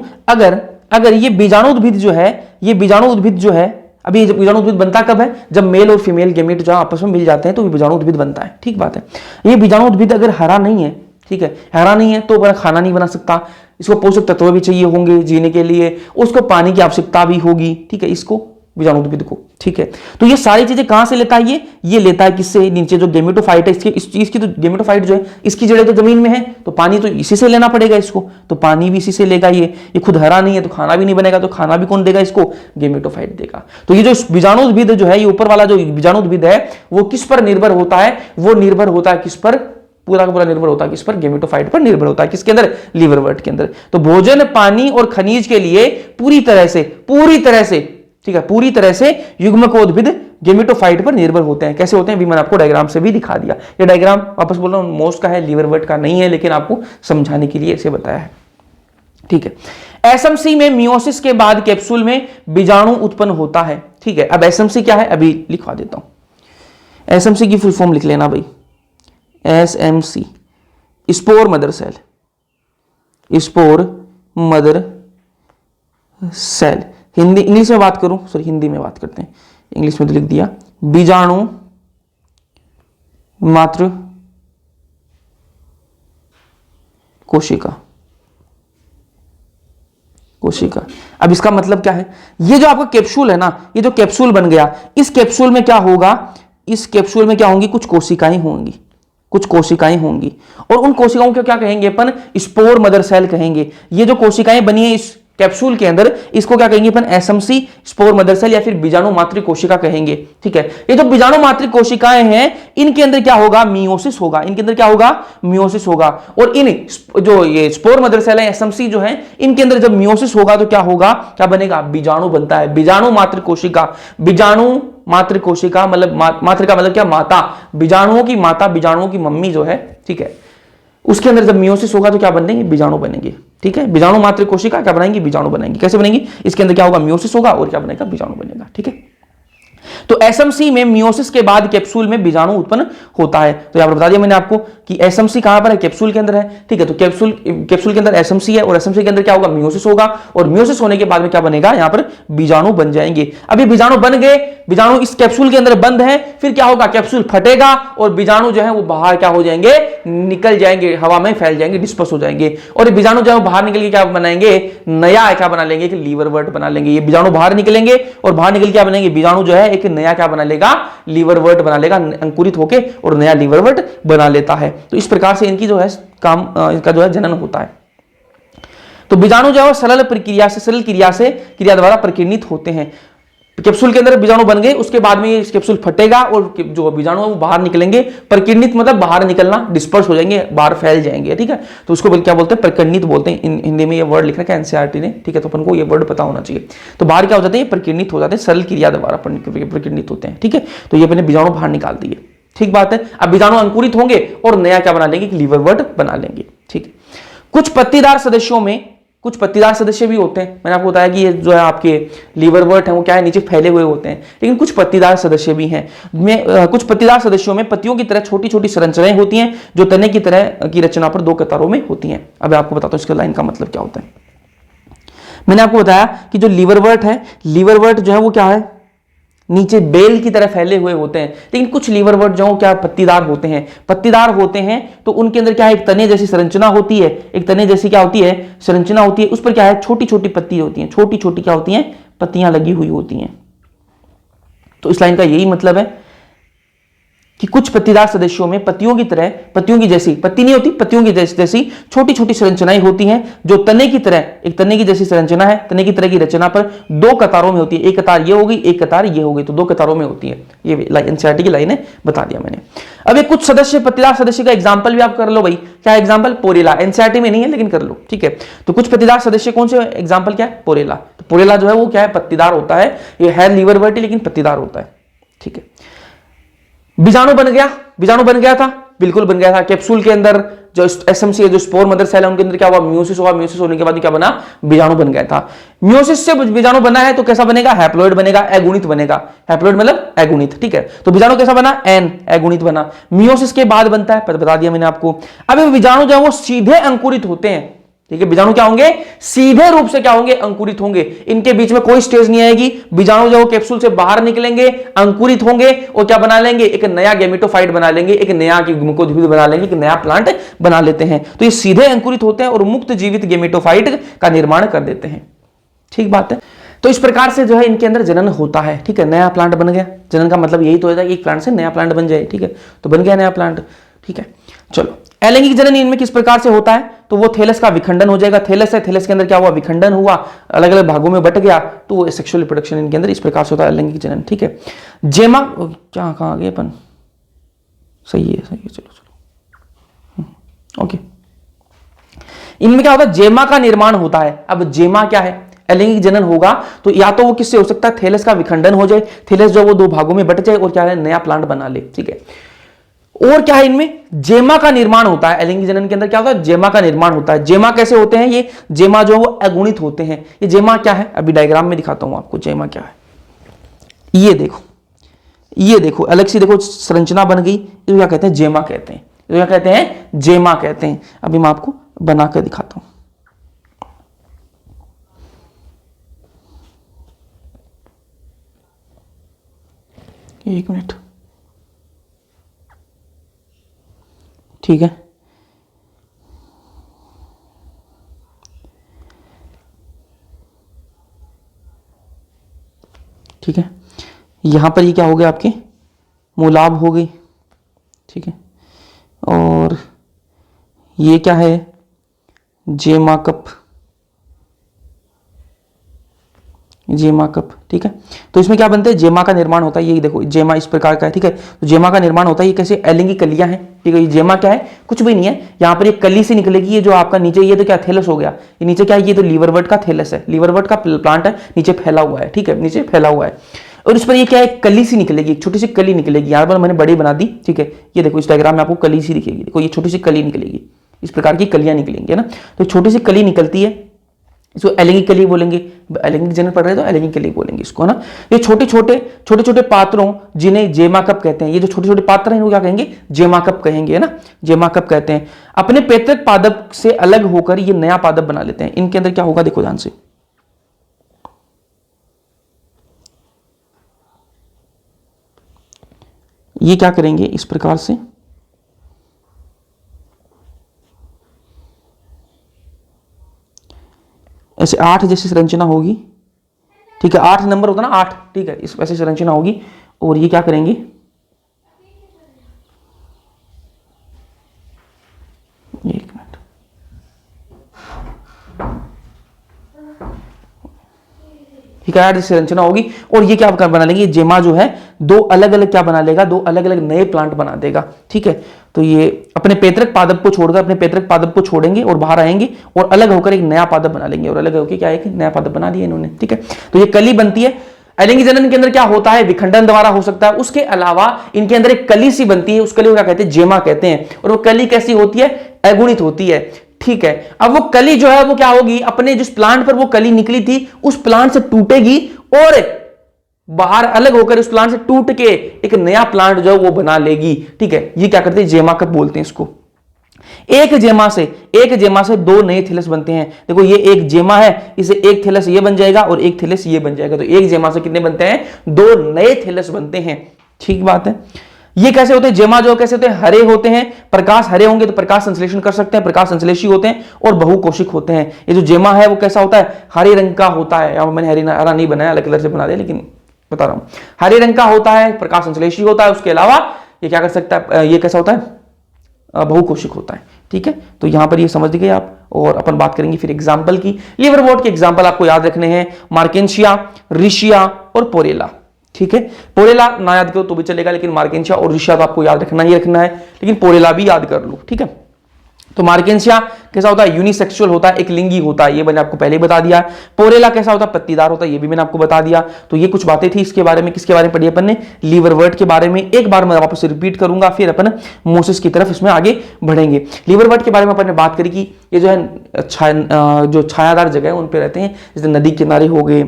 अगर ये बीजाणु उद्भिद जो है, ये बीजाणु उद्भिद जो है, अभी ये बीजाणु उद्भिद बनता कब है, जब मेल और फीमेल गेमेट जो आपस में मिल जाते हैं तो बीजाणु उद्भिद बनता है, ठीक बात है। ये बीजाणु उद्भिद अगर हरा नहीं है, ठीक है, हरा नहीं है तो वह खाना नहीं बना सकता, इसको पोषक तत्व भी चाहिए होंगे जीने के लिए, उसको पानी की आवश्यकता भी होगी, ठीक है, इसको बीजाणु उद्भिद को, ठीक है। तो ये सारी चीजें कहां से लेता है, ये लेता है किससे, नीचे जो गेमेटोफाइट है, इस चीज की तो गेमेटोफाइट जो है इसकी जड़ें तो जमीन में है, तो पानी तो इसी से लेना पड़ेगा इसको, तो पानी भी इसी से लेगा। ये खुद हरा नहीं है तो खाना भी नहीं बनेगा, तो खाना भी कौन देगा इसको, गेमेटोफाइट देगा। तो ये जो बीजाणु उद्भिद जो है, ये ऊपर वाला जो बीजाणु उद्भिद है वो किस पर निर्भर होता है, वो निर्भर होता है किस पर, पूरा का पूरा निर्भर होता है किस पर, गेमेटोफाइट पर निर्भर होता है, किसके अंदर, लिवरवर्ट के अंदर। तो भोजन, पानी और खनिज के लिए पूरी तरह से ठीक है, पूरी तरह से युग्मकोद्भिद गेमेटोफाइट पर निर्भर होते हैं। कैसे होते हैं, भी मैंने आपको डायग्राम से भी दिखा दिया। ये डायग्राम वापस बोल रहा हूं, मोस्ट का है, लिवरवर्ट का नहीं है, लेकिन आपको समझाने के लिए इसे बताया है, ठीक है। एसएमसी में मियोसिस के बाद कैप्सूल में बीजाणु उत्पन्न होता है, ठीक है। अब एसएमसी क्या है, अभी लिखवा देता हूं। एसएमसी की फुल फॉर्म लिख लेना भाई, SMC, spore mother cell, spore mother cell. Hindi, English में बात करूं, सॉरी हिंदी में बात करते हैं, इंग्लिश में तो लिख दिया, बीजाणु मात्र कोशिका। अब इसका मतलब क्या है, ये जो आपका कैप्सूल है ना, ये जो कैप्सूल बन गया, इस कैप्सूल में क्या होगा, इस कैप्सूल में क्या होंगी, कुछ कोशिकाएं होंगी, और उन कोशिकाओं को क्या कहेंगे अपन, स्पोर मदर सेल कहेंगे। ये जो कोशिकाएं बनी है इस कैप्सूल के अंदर, इसको क्या कहेंगे अपन, एसएमसी, स्पोर मदर सेल, या फिर बीजाणु मातृ कोशिका कहेंगे, ठीक है। ये जो बीजाणु मातृ कोशिकाएं हैं, इनके अंदर क्या होगा, मियोसिस होगा, इनके अंदर क्या होगा, मियोसिस होगा। और इन जो ये स्पोर मदर सेल है, एसएमसी जो है, इनके अंदर जब मियोसिस होगा तो क्या होगा, क्या बनेगा, बीजाणु बनता है। बीजाणु मातृ कोशिका, बीजाणु मातृ कोशिका मतलब मातृ का मतलब क्या, माता, बीजाणुओं की माता, बीजाणुओं की मम्मी जो है, ठीक है, उसके अंदर जब मियोसिस होगा तो क्या बनेंगे, बीजाणु बनेंगे, ठीक है। बीजाणु मातृ कोशिका क्या बनाएंगी, बीजाणु बनाएंगी। कैसे बनेंगी, इसके अंदर क्या होगा, मियोसिस होगा, और क्या बनेगा, बीजाणु बनेगा, ठीक है। तो एसएमसी में मियोसिस के बाद कैप्सूल में बीजाणु उत्पन्न होता है। तो यहां पर बता दिया मैंने आपको कि एसएमसी कहां पर है, कैप्सूल के अंदर है, ठीक है। तो कैप्सूल के अंदर एसएमसी है और एसएमसी के अंदर क्या होगा, मियोसिस होगा, और मियोसिस होने के बाद में क्या बनेगा, यहां पर बीजाणु बन जाएंगे। अभी बीजाणु बन गए, बीजाणु इस कैप्सूल के अंदर बंद है, फिर क्या होगा, कैप्सूल फटेगा और बीजाणु जो है वो बाहर क्या हो जाएंगे, निकल जाएंगे, हवा में फैल जाएंगे, डिस्पर्स हो जाएंगे, और ये बीजाणु जो है बाहर निकल के क्या बनाएंगे, नया क्या बना लेंगे, एक लीवरवर्ट बना लेंगे। ये बीजाणु बाहर निकलेंगे और बाहर निकल क्या बनेंगे, बीजाणु जो है एक नया क्या बना लेगा, लीवरवर्ट बना लेगा, अंकुरित होके और नया लीवरवर्ट बना लेता है। तो इस प्रकार से इनकी जो है इनका जो है जनन होता है। तो बीजाणु जो है सरल क्रिया द्वारा प्रकीर्णित होते हैं। कैप्सूल के अंदर बीजाणु बन गए, उसके बाद में ये कैप्सूल फटेगा और जो बीजाणु है वो बाहर निकलेंगे। प्रकीर्णित मतलब बाहर निकलना, डिस्पर्स हो जाएंगे, बाहर फैल जाएंगे, ठीक है। तो उसको क्या बोलते हैं, प्रकीर्णित बोलते हैं। हिंदी में ये वर्ड लिख रखा है एनसीईआरटी ने, ठीक है, तो अपन को ये वर्ड पता होना चाहिए। तो बाहर क्या हो जाते हैं, प्रकीर्णित हो जाते हैं, सरल क्रिया द्वारा प्रकीर्णित होते हैं, ठीक है। तो ये अपने बीजाणु बाहर निकाल दिए, ठीक बात है। अब बीजाणु अंकुरित होंगे और नया क्या बना लेंगे, लीवरवर्ट बना लेंगे, ठीक है। कुछ पत्तीदार सदस्य भी होते हैं। मैंने आपको बताया कि ये जो है आपके लीवरवर्ट हैं वो क्या है, नीचे फैले हुए होते हैं, लेकिन कुछ पत्तीदार सदस्य भी हैं। कुछ पत्तीदार सदस्यों में पत्तियों की तरह छोटी छोटी संरचनाएं होती हैं जो तने की तरह की रचना पर 2 कतारों में होती हैं। अब आपको बताता हूं इसका लाइन का मतलब क्या होता है। मैंने आपको बताया कि जो लीवरवर्ट है, लीवरवर्ट जो है वो क्या है, नीचे बेल की तरह फैले हुए होते हैं, लेकिन कुछ लीवरवर्ट जो क्या पत्तीदार होते हैं। तो उनके अंदर क्या है, एक तने जैसी संरचना होती है, एक तने जैसी क्या होती है, संरचना होती है। उस पर क्या है, छोटी छोटी पत्ती होती हैं, छोटी छोटी क्या होती हैं, पत्तियां लगी हुई होती हैं। तो इस लाइन का यही मतलब है कि कुछ पत्तीदार सदस्यों में पत्तियों की जैसी, पत्ती नहीं होती, पत्तियों की जैसी छोटी छोटी संरचनाएं होती हैं जो तने की तरह, एक तने की जैसी संरचना है, तने की तरह की रचना पर 2 कतारों में होती है। एक कतार ये होगी, एक कतार ये होगी, तो 2 कतारों में होती है। ये एनसीईआरटी की लाइन है, बता दिया मैंने। अब ये कुछ पत्तीदार सदस्य का एग्जाम्पल भी आप कर लो भाई। क्या एग्जाम्पल, पोरेला। एनसीईआरटी में नहीं है लेकिन कर लो, ठीक है। तो कुछ पत्तीदार सदस्य कौन से, एग्जाम्पल क्या है, पोरेला। तो पोरेला जो है वो क्या है, पत्तीदार होता है। ये है लीवरवर्ट लेकिन पत्तीदार होता है, ठीक है। बीजाणु बन गया था, बिल्कुल बन गया था। कैप्सूल के अंदर जो एसएमसी है, जो स्पोर मदर सेल है, उनके अंदर क्या हुआ, मियोसिस हुआ। मियोसिस होने के बाद क्या बना, बीजाणु बन गया था। मियोसिस से बीजाणु बना है तो कैसा बनेगा, हैप्लॉइड बनेगा, अगुणित बनेगा। हैप्लॉइड मतलब अगुणित, ठीक है। तो बीजाणु कैसा बना, एन, अगुणित बना। मियोसिस के बाद बनता है, बता दिया मैंने आपको। अब बीजाणु जो है वो सीधे अंकुरित होते हैं, ठीक है। बीजाणु क्या होंगे, सीधे रूप से क्या होंगे, अंकुरित होंगे। इनके बीच में कोई स्टेज नहीं आएगी। बीजाणु जो कैप्सूल से बाहर निकलेंगे, अंकुरित होंगे और क्या बना लेंगे, एक नया गेमेटोफाइट बना लेंगे, एक नया ग्लूकोद्भिद बना लेंगे, एक नया प्लांट बना लेते हैं। तो ये सीधे अंकुरित होते हैं और मुक्त जीवित गेमेटोफाइट का निर्माण कर देते हैं, ठीक बात है। तो इस प्रकार से जो है इनके अंदर जनन होता है, ठीक है। नया प्लांट बन गया। जनन का मतलब यही तो होता है कि एक प्लांट से नया प्लांट बन जाए, ठीक है। तो बन गया नया प्लांट, ठीक है। चलो, अलैंगिक जनन इनमें किस प्रकार से होता है, तो वो थैलस का विखंडन हो जाएगा। थैलस है, थैलस के अंदर क्या हुआ, विखंडन हुआ, अलग अलग भागों में बट गया, तो वो सेक्सुअल रिप्रोडक्शन इनके अंदर इस प्रकार से होता है, अलैंगिक जनन, ठीक है। जेमा, क्या कहाँ आ गए अपन, सही है, चलो, ओके। इनमें क्या होता है, जेमा का निर्माण होता है। अब जेमा क्या है, अलैंगिक जनन होगा तो या तो वो किससे हो सकता है, थैलस का विखंडन हो जाए, थैलस जो वो 2 भागों में बट जाए और क्या है, नया प्लांट बना ले, ठीक है। और क्या है, इनमें जेमा का निर्माण होता है। अलैंगिक जनन के अंदर क्या होता है, जेमा का निर्माण होता है। जेमा कैसे होते हैं, ये जेमा जो वो अगुणित होते हैं। ये जेमा क्या है, अभी डायग्राम में दिखाता हूं आपको जेमा क्या है। ये देखो अलग से देखो संरचना बन गई, तो क्या कहते हैं, जेमा कहते हैं। तो क्या कहते हैं, जेमा कहते हैं। अभी मैं आपको बनाकर दिखाता हूं। एक मिनट, ठीक है। ठीक है, यहां पर ये क्या हो गया, आपके मूलाभ हो गई, ठीक है। और ये क्या है, जेमा कप, ठीक है। तो इसमें क्या बनते हैं, जेमा का निर्माण होता है। ये देखो जेमा इस प्रकार का है, ठीक है। तो जेमा का निर्माण होता है। ये कैसे, अलैंगिक कलियां हैं, ठीक है। ये जेमा क्या है, कुछ भी नहीं है। यहाँ पर एक कली से निकलेगी, ये जो आपका नीचे, ये तो क्या थैलस हो गया, ये नीचे क्या है, ये तो लीवरवर्ट का थैलस है, लीवरवर्ट का प्लांट है, नीचे फैला हुआ है, ठीक है, नीचे फैला हुआ है। और इस पर ये क्या है, कली सी निकलेगी, एक छोटी सी कली निकलेगी। यहाँ पर मैंने बड़ी बना दी, ठीक है। ये देखो इस डायग्राम में आपको कली सी दिखेगी, देखो ये छोटी सी कली निकलेगी, इस प्रकार की कलियां निकलेंगी, है ना। तो छोटी सी कली निकलती है, इसको अलैंगिक कली बोलेंगे। अलैंगिक जनन पढ़ रहे तो अलैंगिक कली बोलेंगे इसको, है ना। ये छोटे छोटे पात्रों जिन्हें जेमाकप कहते हैं, ये जो छोटे छोटे पात्र हैं वो क्या कहेंगे, जेमाकप कहेंगे, है ना, जेमाकप कहते हैं। अपने पैतृक पादप से अलग होकर ये नया पादप बना लेते हैं। इनके अंदर क्या होगा, देखो ध्यान से, ये क्या करेंगे इस प्रकार से, ऐसे 8 जैसी संरचना होगी, ठीक है, 8 नंबर होता ना 8, ठीक है, इस वैसे संरचना होगी। और ये क्या करेंगे, एक मिनट, ठीक है, 8 जैसी संरचना होगी। और ये क्या बना लेंगे, जेमा जो है दो अलग अलग क्या बना लेगा, दो अलग अलग नए प्लांट बना देगा, ठीक है। तो ये अपने पैतृक पादप को छोड़कर, अपने पैतृक पादप को छोड़ेंगे और बाहर आएंगे और अलग होकर एक नया पादप बना लेंगे, और अलग होकर क्या एक नया पादप बना दिया इन्होंने, ठीक है। तो ये कली बनती है। अलैंगिक जनन के अंदर क्या होता है, विखंडन द्वारा हो सकता है। उसके अलावा इनके अंदर एक कली सी बनती है, उस कली को क्या कहते हैं, जेमा कहते हैं। और वो कली कैसी होती है, अगुणित होती है, ठीक है। अब वो कली जो है वो क्या होगी, अपने जिस प्लांट पर वो कली निकली थी उस प्लांट से टूटेगी और बाहर अलग होकर उस प्लांट से टूट के एक नया प्लांट जो है वो बना लेगी, ठीक है। ये क्या करते हैं, जेमाकप बोलते हैं इसको। एक जेमा से दो नए थैलस बनते हैं। देखो ये एक जेमा है, इसे एक थैलस ये बन जाएगा और एक थैलस ये बन जाएगा। तो एक जेमा से कितने बनते हैं, दो नए थैलस बनते हैं, ठीक बात है। ये कैसे होते हैं, जेमा जो कैसे होते हैं, हरे होते हैं। प्रकाश हरे होंगे तो प्रकाश संश्लेषण कर सकते हैं, प्रकाश संश्लेषी होते हैं और बहुकोशिक होते हैं। ये जो जेमा है वो कैसा होता है, हरे रंग का होता है। अब मैंने हरा नहीं बनाया, अलग कलर से बना दिया, लेकिन बता रहा हूं, हरे रंग का होता है, प्रकाश संश्लेषी होता है। उसके अलावा ये क्या कर सकता है, ये कैसा होता है, बहुकोशिक होता है, ठीक है। तो यहां पर ये समझ गए आप। और अपन बात करेंगे फिर एग्जाम्पल की। लिवरवॉर्ट के एग्जाम्पल आपको याद रखने हैं, मार्केंशिया, रिशिया और पोरेला, ठीक है। पोरेला ना याद करो तो भी चलेगा, लेकिन मार्केंशिया और रिशिया तो आपको याद रखना ही रखना है, लेकिन पोरेला भी याद कर लो, ठीक है। तो मार्केंशिया कैसा होता है, यूनिसेक्सुअल होता है, एक लिंगी होता है, ये मैंने आपको पहले ही बता दिया। पोरेला कैसा होता है, पत्तीदार होता है, ये भी मैंने आपको बता दिया। तो ये कुछ बातें थी इसके बारे में। किसके बारे में पढ़ी अपन ने, लिवरवर्ट के बारे में। एक बार मैं वापस रिपीट करूंगा, फिर अपन मोसिस की तरफ इसमें आगे बढ़ेंगे। लिवरवर्ट के बारे में अपन ने बात करी कि ये जो है जो छायादार जगह है उन पर रहते हैं, जैसे नदी किनारे हो गए,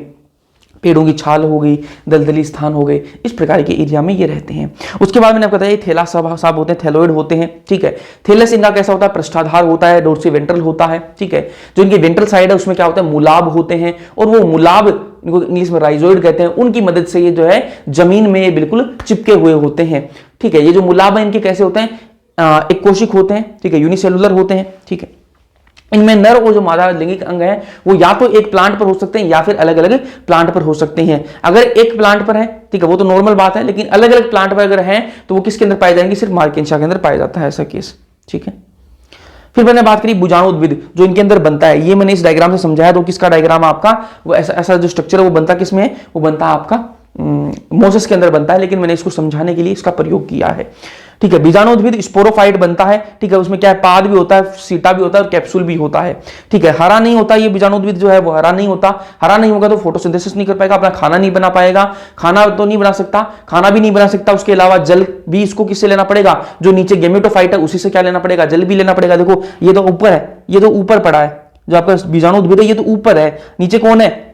पेड़ों की छाल हो गई, दलदली स्थान हो गए, इस प्रकार के एरिया में ये रहते हैं। उसके बाद मैंने आपको बताया थैला साब होते हैं, थैलोइड होते हैं, ठीक है। थैलस इनका कैसा होता है, पृष्ठाधार होता है, डोर्सी वेंट्रल होता है, ठीक है। जो इनकी वेंट्रल साइड है उसमें क्या होता है, मुलाब होते हैं, और वो मुलाब इनको इंग्लिश में राइजोइड कहते हैं, उनकी मदद से ये जो है जमीन में बिल्कुल चिपके हुए होते हैं, ठीक है। ये जो मुलाब है इनके कैसे होते हैं, एक कोशिक होते हैं, ठीक है, यूनिसेलुलर होते हैं, ठीक है। इनमें नर और जो मादा लैंगिक अंग है वो या तो एक प्लांट पर हो सकते हैं या फिर अलग अलग प्लांट पर हो सकते हैं। अगर एक प्लांट पर है, ठीक है, वो तो नॉर्मल बात है, लेकिन अलग अलग प्लांट पर अगर हैं तो वो किसके अंदर पाए जाएंगे, सिर्फ मार्केंशिया के अंदर पाया जाता है ऐसा केस, ठीक है। फिर मैंने बात करी भुजाणुद्भिद जो इनके अंदर बनता है, ये मैंने इस डायग्राम से समझाया। तो किसका डायग्राम आपका, वो ऐसा जो स्ट्रक्चर है वो बनता किसमें है, वो बनता है आपका मोसेस के अंदर बनता है, लेकिन मैंने इसको समझाने के लिए इसका प्रयोग किया है, ठीक है। बीजाणुद्भिद स्पोरोफाइट बनता है, ठीक है। उसमें क्या है, पाद भी होता है, सीटा भी होता है और कैप्सूल भी होता है, ठीक है। हरा नहीं होता, ये बीजाणुद्भिद जो है वो हरा नहीं होता। हरा नहीं होगा तो फोटोसिंथेसिस नहीं कर पाएगा, अपना खाना नहीं बना पाएगा, खाना तो नहीं बना सकता, खाना भी नहीं बना सकता। उसके अलावा जल भी इसको किससे लेना पड़ेगा, जो नीचे गेमेटोफाइट है उसी से क्या लेना पड़ेगा, जल भी लेना पड़ेगा। देखो ये तो ऊपर है, ये तो ऊपर पड़ा है, जो आपका बीजाणुद्भिद है ये तो ऊपर है, नीचे कौन है,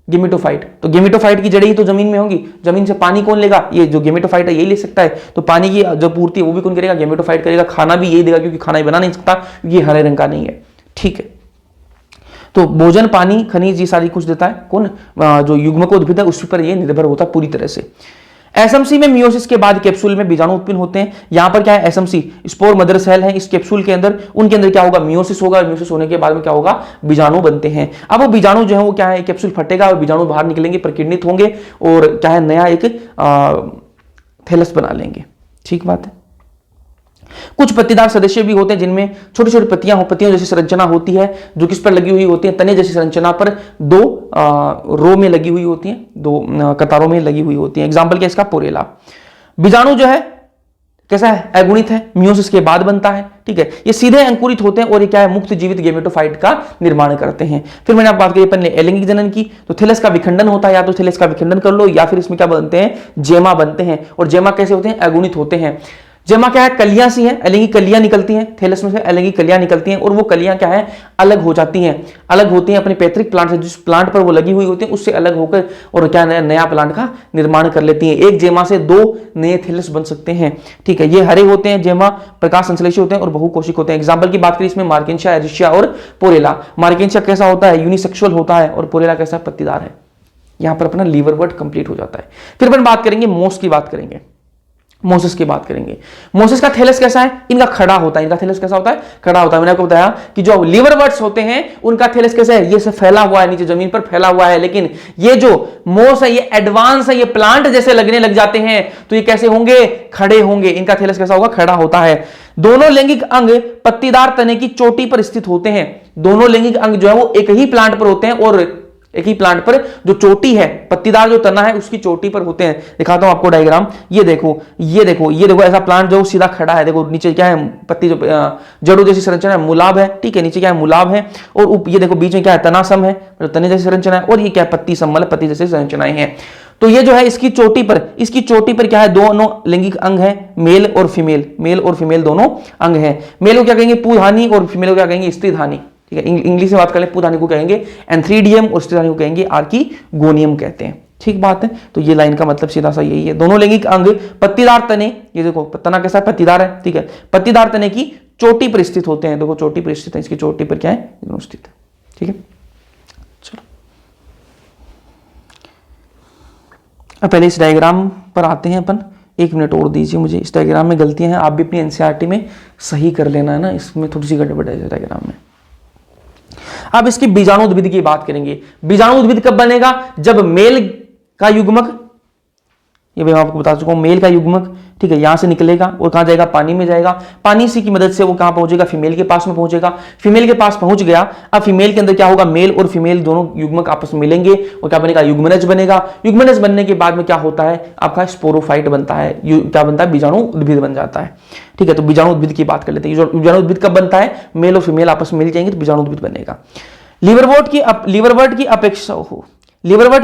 गेमेटोफाइट। तो गेमेटोफाइट की जड़ें ही तो जमीन में होंगी, जमीन से पानी कौन लेगा, ये जो गेमेटोफाइट है यही ले सकता है। तो पानी की जो पूर्ति है वो भी कौन करेगा, गेमेटोफाइट करेगा। खाना भी यही देगा, क्योंकि खाना ही बना नहीं सकता, क्योंकि ये हरे रंग का नहीं है, ठीक है। तो भोजन, पानी, खनिज, ये सारी कुछ देता है कौन, जो युग्मक उद्भिद है उस पर ये निर्भर होता है पूरी तरह से। एसएमसी में मियोसिस के बाद कैप्सूल में बीजाणु उत्पन्न होते हैं। यहां पर क्या है, एसएमसी स्पोर मदर सेल है इस कैप्सूल के अंदर, उनके अंदर क्या होगा, मियोसिस होगा। मियोसिस होने के बाद में क्या होगा, बीजाणु बनते हैं। अब वो बीजाणु जो है वो क्या है, कैप्सूल फटेगा और बीजाणु बाहर निकलेंगे, प्रकीर्णित होंगे और क्या है, नया एक थैलस बना लेंगे, ठीक बात है। कुछ पत्तीदार सदस्य भी होते हैं जिनमें छोटी छोटी पत्तियां जैसी संरचना होती है, जो किस पर लगी हुई होती है, तने जैसी संरचना पर दो रो में लगी हुई होती हैं, दो कतारों में लगी हुई होती हैं। एग्जाम्पल क्या इसका, पोरेला। बीजाणु जो है कैसा है, अगुणित है, मियोसिस के बाद बनता है, ठीक है। ये सीधे अंकुरित होते हैं और ये क्या है, मुक्त जीवित गेमेटोफाइट का निर्माण करते हैं। फिर मैंने आप बात करी अपन ने अलैंगिक जनन की, तो थैलस का विखंडन होता है, या तो थैलस का विखंडन कर लो या फिर इसमें क्या बनते हैं, जेमा बनते हैं। और जेमा कैसे होते हैं, अगुणित होते हैं। जेमा क्या है, कलियां सी हैं, अलैंगिक कलियां निकलती हैं, थैलस में से अलैंगिक कलियां निकलती हैं और वो कलियां क्या है, अलग हो जाती हैं, अलग होती हैं अपने पैतृक प्लांट से, जिस प्लांट पर वो लगी हुई होती है उससे अलग होकर और क्या नया प्लांट का निर्माण कर लेती हैं। एक जेमा से 2 नए थैलस बन सकते हैं। ठीक है, ये हरे होते हैं जेमा, प्रकाश संश्लेषी होते हैं और बहुकोशिक होते हैं। एग्जाम्पल की बात करें इसमें मार्केंशिया, एरिशिया और पोरेला। मार्केंशिया कैसा होता है, यूनिसेक्सुअल होता है, और पोरेला कैसा पत्तीदार है। यहां पर अपना लीवर वर्ड कंप्लीट हो जाता है। फिर अपन बात करेंगे मोस की बात करेंगे, मोसेस की बात करेंगे। मोसेस का थैलस कैसा है, इनका खड़ा होता है। इनका थैलस कैसा होता है, खड़ा होता है। मैंने आपको बताया कि जो लीवर वर्ड्स होते हैं उनका थैलस कैसा है, ये से फैला हुआ है, नीचे जमीन पर फैला हुआ है। लेकिन ये जो मोस है ये एडवांस है, ये प्लांट जैसे लगने लग जाते हैं तो ये कैसे होंगे, खड़े होंगे। इनका थैलस कैसा होगा, खड़ा होता है। दोनों लैंगिक अंग पत्तीदार तने की चोटी पर स्थित होते हैं। दोनों लैंगिक अंग जो है वो एक ही प्लांट पर होते हैं और एक ही प्लांट पर जो चोटी है, पत्तीदार जो तना है उसकी चोटी पर होते हैं। दिखाता हूं आपको डायग्राम, ये देखो, ये देखो, ये देखो, ऐसा प्लांट जो सीधा खड़ा है। देखो नीचे क्या है, पत्ती जो जड़ों जैसी संरचना है, मूलाभ है। ठीक है, नीचे क्या है, मूलाभ है, और ये देखो बीच में क्या है, तनासम है, तने जैसी संरचना है, और ये क्या है, पत्ती सम, मतलब पत्ती जैसी संरचनाएं हैं। तो ये जो है इसकी चोटी पर क्या है, दोनों लैंगिक अंग है, मेल और फीमेल, मेल और फीमेल दोनों अंग हैं। मेल को क्या कहेंगे, पुधानी, और फीमेल को क्या कहेंगे, स्त्रीधानी। ठीक है, इंग्लिश में बात करें, पुधानी को कहेंगे एंथ्रीडियम और स्त्रीधानी को कहेंगे आर्कीगोनियम कहते हैं। ठीक बात है, तो ये लाइन का मतलब सीधा सा यही है। दोनों लैंगिक अंग पत्तीदार तने, ये देखो तना कैसा है, पत्तीदार है। ठीक है, पत्तीदार तने की चोटी पर स्थित होते हैं। देखो चोटी पर स्थित है, इसकी चोटी पर क्या है, स्थित है। ठीक है, चलो अब पहले इस डायग्राम पर आते हैं अपन। 1 मिनट और दीजिए मुझे, इस डायग्राम में गलतियां हैं, आप भी अपनी एनसीईआरटी में सही कर लेना है ना, इसमें थोड़ी सी गड़बड़ है डायग्राम में। अब इसकी बीजाणु उद्भिद की बात करेंगे। बीजाणु उद्भिद कब बनेगा, जब मेल का युग्मक, ये मैं आपको बता चुका हूं, मेल का युग्मक, ठीक है, यहां से निकलेगा और कहां जाएगा, पानी में जाएगा। पानी से की मदद से वो कहां पहुंचेगा, फीमेल के पास में पहुंचेगा। फीमेल के पास पहुंच गया, अब फीमेल के अंदर क्या होगा, मेल और फीमेल दोनों युग्मक आपस में मिलेंगे और क्या बनेगा, युग्मनज बनेगा। युग्मनज बनने के बाद में क्या होता है, आपका स्पोरोफाइट बनता है, क्या बनता है, बीजाणु उद्भिद बन जाता है। ठीक है, तो बीजाणु उद्भिद की बात कर लेते हैं। बीजाणु उद्भिद कब बनता है, मेल और फीमेल आपस में मिल जाएंगे तो बीजाणु उद्भिद बनेगा। लीवरवर्ट की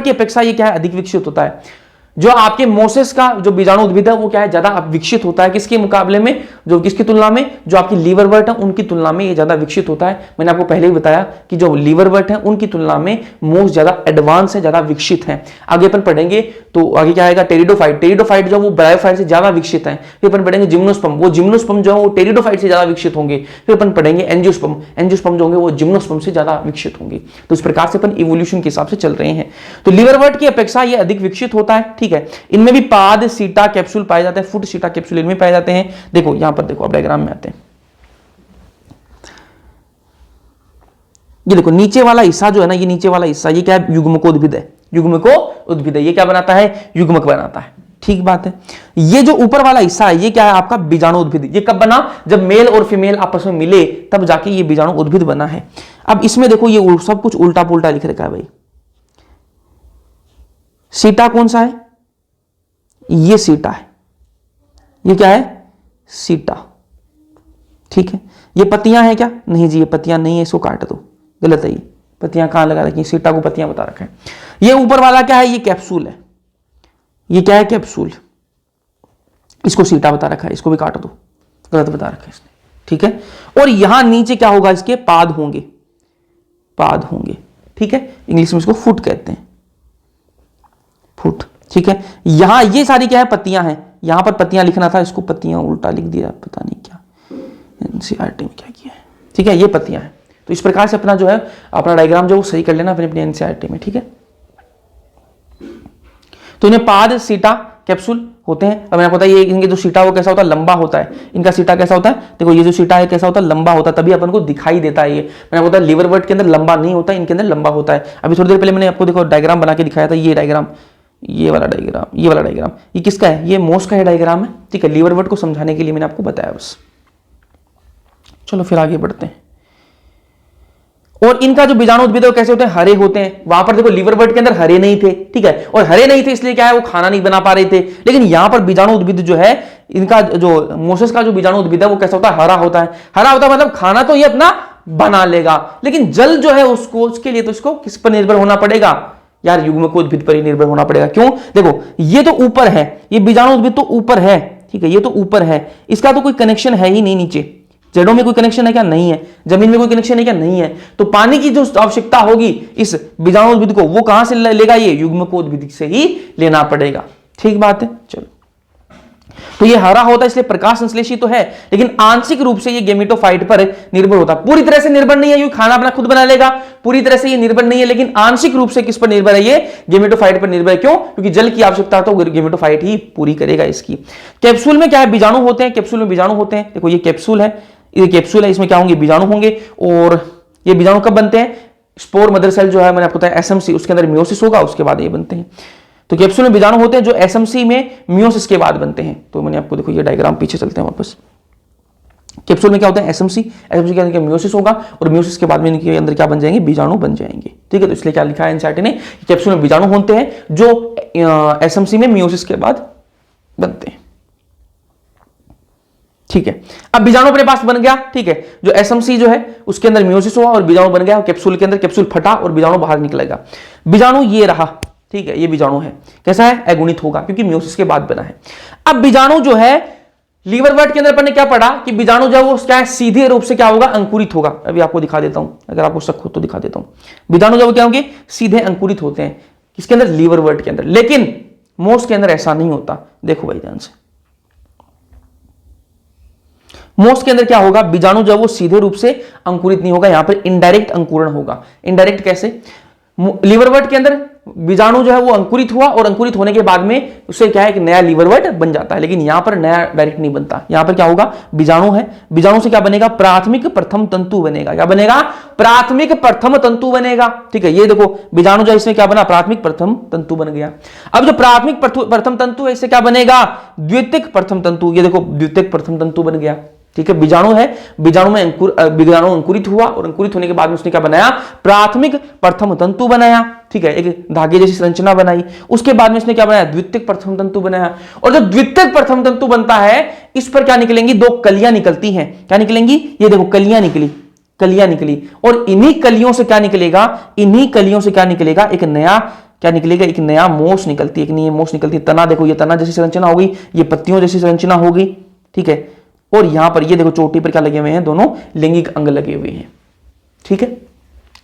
अपेक्षा ये क्या है, अधिक विकसित होता है। जो आपके मोसेस का जो बीजाणु उद्भिद है वो क्या है, ज्यादा विकसित होता है। किसके मुकाबले में, जो किसकी तुलना में, जो आपकी लीवरवर्ट है उनकी तुलना में ये ज्यादा विकसित होता है। मैंने आपको पहले ही बताया कि जो लीवरवर्ट है उनकी तुलना में मोस ज्यादा एडवांस है, ज्यादा विकसित है। आगे अपन पढ़ेंगे तो आगे क्या आएगा, टेरिडोफाइट जो वो ब्रायोफाइट से ज्यादा विकसित है। फिर अपन पढ़ेंगे जिम्नोस्पर्म, वो जिम्नोस्पर्म जो है वो टेरिडोफाइट से ज्यादा विकसित होंगे। फिर अपन पढ़ेंगे एंजियोस्पर्म जो होंगे वो जिम्नोस्पर्म से ज्यादा विकसित होंगे। तो इस प्रकार से अपन इवोल्यूशन के हिसाब से चल रहे हैं। तो लीवरवर्ट की अपेक्षा ये अधिक विकसित होता है। ठीक है, इनमें भी पाद सीटा कैप्सूल पाए जाते हैं, फुट सीटा कैप्सूल इनमें पाए जाते हैं। देखो यहां पर देखो, अब डायग्राम में आते हैं। ये देखो नीचे वाला हिस्सा जो है ना, ये नीचे वाला हिस्सा ये क्या है, युग्मकोद्भिद है। युग्मकोद्भिद है, ये क्या बनाता है, युग्मक बनाता है। ठीक बात है। ये जो ऊपर वाला हिस्सा है ये क्या है, आपका बीजाणु उद्भिद। ये कब बना, जब मेल और फीमेल आपस में मिले तब जाके ये बीजाणु उद्भिद बना है। अब इसमें देखो ये सब कुछ उल्टा पुल्टा लिख रखा है भाई। सीटा कौन सा है, ये सीटा है, ये क्या है, सीटा। ठीक है, ये पत्तियां हैं क्या, नहीं जी ये पत्तियां नहीं है, इसको काट दो, गलत है। ये पत्तियां कहां लगा रखी, सीटा को पत्तियां बता रखा है। ये ऊपर वाला क्या है, ये कैप्सूल है। ये क्या है, कैप्सूल, इसको सीटा बता रखा है, इसको भी काट दो, गलत बता रखा है इसने। ठीक है, और यहां नीचे क्या होगा, इसके पाद होंगे, पाद होंगे। ठीक है, इंग्लिश में इसको फुट कहते हैं, फुट। ठीक है, यहां ये सारी क्या है, पत्तियां हैं। यहां पर पत्तियां लिखना था, इसको पत्तियां उल्टा लिख दिया, पता नहीं क्या एनसीईआरटी में क्या किया है। ठीक है, ये पत्तियां हैं। तो इस प्रकार से अपना जो है, अपना डायग्राम जो वो सही कर लेना अपनी एनसीईआरटी में। ठीक है, तो इन्हें पाद सीटा कैप्सूल होते हैं। अब मैंने बताया ये इनके जो सीटा वो कैसा होता है, लंबा होता है। इनका सीटा कैसा होता है, देखो ये जो सीटा है कैसा होता है, लंबा होता है, तभी अपन को दिखाई देता है। ये मैंने बताया लीवरवर्ट के अंदर लंबा नहीं होता, इनके अंदर लंबा होता है। अभी थोड़ी देर पहले मैंने आपको देखो डायग्राम बना के दिखाया था, ये डायग्राम, ये वाला डायग्राम, ये किसका है, ये मोस का है डायग्राम है। ठीक है, लीवरवर्ट को समझाने के लिए मैंने आपको बताया बस। चलो फिर आगे बढ़ते हैं। और इनका जो बीजाणु उद्भिद है वो कैसे होते हैं, हरे होते हैं। वहां पर देखो लीवरवर्ट के अंदर हरे नहीं थे। ठीक है, और हरे नहीं थे इसलिए क्या है, वो खाना नहीं बना पा रहे थे। लेकिन यहां पर बीजाणु उद्भिद जो है, इनका जो मोसेस का जो बीजाणु उद्भिद है वो कैसा होता है, हरा होता है। हरा होता है मतलब खाना तो ये अपना बना लेगा, लेकिन जल जो है उसके लिए तो इसको किस पर निर्भर होना पड़ेगा यार, युग्मकोद्भिद पर ही निर्भर होना पड़ेगा। क्यों, देखो ये तो ऊपर है, ये बीजाणु उद्भिद तो ऊपर है, ठीक है, ये तो ऊपर है, इसका तो कोई कनेक्शन है ही नहीं नीचे। जड़ों में कोई कनेक्शन है क्या? नहीं है। जमीन में कोई कनेक्शन है क्या? नहीं है। तो पानी की जो आवश्यकता होगी इस बीजाणुउद्भिद को, वो कहां से लेगा? ये युग्मकोद्भिद से ही लेना पड़ेगा। ठीक बात है। चलो, तो ये हरा होता है इसलिए प्रकाश संश्लेषी तो है, लेकिन आंशिक रूप से ये गेमेटोफाइट पर निर्भर होता है। पूरी तरह से निर्भर नहीं है, ये खाना अपना खुद बना लेगा, पूरी तरह से ये निर्भर नहीं है, लेकिन आंशिक रूप से किस पर निर्भर है? ये गेमेटोफाइट पर निर्भर है। क्यों? क्योंकि जल की आवश्यकता तो गेमेटोफाइट ही पूरी करेगा इसकी। कैप्सूल में क्या है? बीजाणु होते हैं। कैप्सूल में बीजाणु होते हैं। देखो ये कैप्सूल है, ये कैप्सूल है, इसमें क्या होंगे? बीजाणु होंगे। और ये बीजाणु कब बनते हैं? स्पोर मदर सेल जो है, मैंने आपको बताया एसएमसी, उसके अंदर मियोसिस होगा, उसके बाद ये बनते हैं। तो कैप्सूल में बीजाणु होते हैं जो एसएमसी में मियोसिस के बाद बनते हैं। तो मैंने आपको, देखो ये डायग्राम, पीछे चलते हैं वापस। कैप्सूल में क्या होता है? एसएमसी, एसएमसी के अंदर मियोसिस होगा और मियोसिस के बाद में इनके अंदर क्या बन जाएंगे? बीजाणु बन जाएंगे। ठीक है, तो इसलिए क्या लिखा है एनसीईआरटी ने? कैप्सूल में बीजाणु होते हैं जो एसएमसी में मियोसिस के बाद बनते हैं। ठीक है, अब बीजाणु अपने पास बन गया। ठीक है, जो एसएमसी जो है उसके अंदर मियोसिस हुआ और बीजाणु बन गया, कैप्सूल के अंदर कैप्सूल फटा और बीजाणु बाहर निकलेगा। बीजाणु ये रहा। ठीक है, ये बीजाणु है, कैसा है? अगुणित होगा, क्योंकि मियोसिस के बाद बना है। अब बीजाणु जो है, लीवर वर्ड के अंदर अपन ने क्या पढ़ा कि बीजाणु जो है वो क्या है? सीधे रूप से क्या होगा? अंकुरित होगा। अभी आपको दिखा देता हूं, अगर आपको शक हो तो दिखा देता हूं। बीजाणु जो क्या होंगे? सीधे अंकुरित होते हैं, किसके अंदर? लीवर वर्ड के अंदर। लेकिन मोस के अंदर ऐसा नहीं होता। देखो भाई ध्यान से, मोस के अंदर क्या होगा? बीजाणु जो है वो सीधे रूप से अंकुरित नहीं होगा, यहां पर इनडायरेक्ट अंकुरण होगा। इनडायरेक्ट कैसे? लीवरवर्ट के अंदर बीजाणु जो है वो अंकुरित हुआ और अंकुरित होने के बाद में उससे क्या है कि नया लीवरवर्ट बन जाता है, लेकिन यहां पर नया डायरेक्ट नहीं बनता। यहां पर क्या होगा? बीजाणु है, बीजाणु से क्या बनेगा? प्राथमिक प्रथम तंतु बनेगा। क्या बनेगा? प्राथमिक प्रथम तंतु बनेगा। ठीक है, ये देखो बीजाणु जो है इसमें क्या बना? प्राथमिक प्रथम तंतु बन गया। अब जो प्राथमिक प्रथम तंतु है इससे क्या बनेगा? द्वितीयक प्रथम तंतु। ये देखो द्वितीयक प्रथम तंतु बन गया। ठीक है, बीजाणु है, बीजाणु में बीजाणु अंकुरित हुआ और अंकुरित होने के बाद में उसने क्या बनाया? प्राथमिक प्रथम तंतु बनाया। ठीक है, एक धागे जैसी संरचना बनाई। उसके बाद में इसने क्या बनाया? द्वितीयक प्रथम तंतु बनाया। और जब द्वितीयक प्रथम तंतु बनता है, इस पर क्या निकलेंगी? दो कलियां निकलती हैं। क्या निकलेंगी? ये देखो कलियां निकली, कलियां निकली। और इन्हीं कलियों से क्या निकलेगा? इन्हीं कलियों से क्या निकलेगा? एक नया क्या निकलेगा? एक नया मोस निकलती है। एक नई मोस निकलती है। तना, देखो ये तना जैसी संरचना होगी, ये पत्तियों जैसी संरचना होगी। ठीक है, और यहां पर ये देखो चोटी पर क्या लगे हुए हैं? दोनों लैंगिक अंग लगे हुए हैं। ठीक है,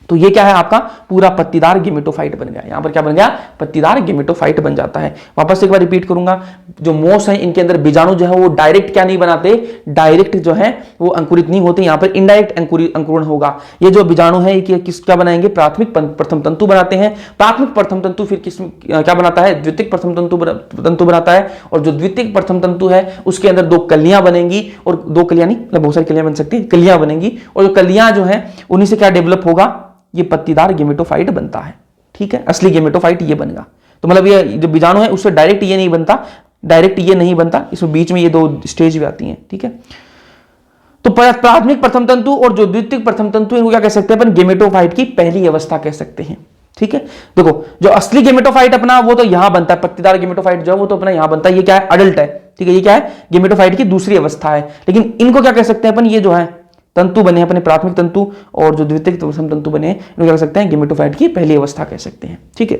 तो ये क्या है? आपका पूरा पत्तीदार गेमेटोफाइट बन गया। यहां पर क्या बन गया? पत्तीदार गेमेटोफाइट बन जाता है। वापस एक बार रिपीट करूंगा, जो मोस है इनके अंदर बीजाणु जो है वो डायरेक्ट क्या नहीं बनाते? डायरेक्ट जो है वो अंकुरित नहीं होते, यहां पर इनडायरेक्ट अंकुरण होगा। ये जो बीजाणु है ये किस क्या बनाएंगे? प्राथमिक प्रथम तंतु बनाते हैं। प्राथमिक प्रथम तंतु फिर किस क्या बनाता है? द्वितीयक प्रथम तंतु बनाता है। और जो द्वितीयक प्रथम तंतु है उसके अंदर दो कलियां बनेंगी, और दो कलियां नहीं मतलब बहुत सारी कलियां बन सकती है, कलियां बनेंगी। और जो कलियां जो है उन्हीं से क्या डेवलप होगा? ये पत्तीदार गेमेटोफाइट बनता है। ठीक है, असली गेमेटोफाइट ये बनेगा। तो मतलब ये जो बीजाणु है उससे डायरेक्ट ये नहीं बनता, डायरेक्ट ये नहीं बनता, इसमें बीच में ये दो स्टेज भी आती हैं। ठीक है, तो प्राथमिक प्रथम तंतु और जो द्वितीयक प्रथम तंतु इनको क्या कह सकते हैं अपन? गेमेटोफाइट की पहली अवस्था कह सकते हैं। ठीक है, देखो जो असली गेमेटोफाइट अपना वो तो यहां बनता है, पत्तीदार गेमेटोफाइट जो है वो तो अपना यहां बनता है। ये क्या है? अडल्ट है। ठीक है, ये क्या है? गेमेटोफाइट की दूसरी अवस्था है। लेकिन इनको क्या कह सकते हैं अपन? ये जो है तंतु बने अपने प्राथमिक तंतु और जो द्वितीयक प्रथम तंतु बने इनको क्या कह सकते हैं? गेमेटोफाइट की पहली अवस्था कह सकते हैं। ठीक है,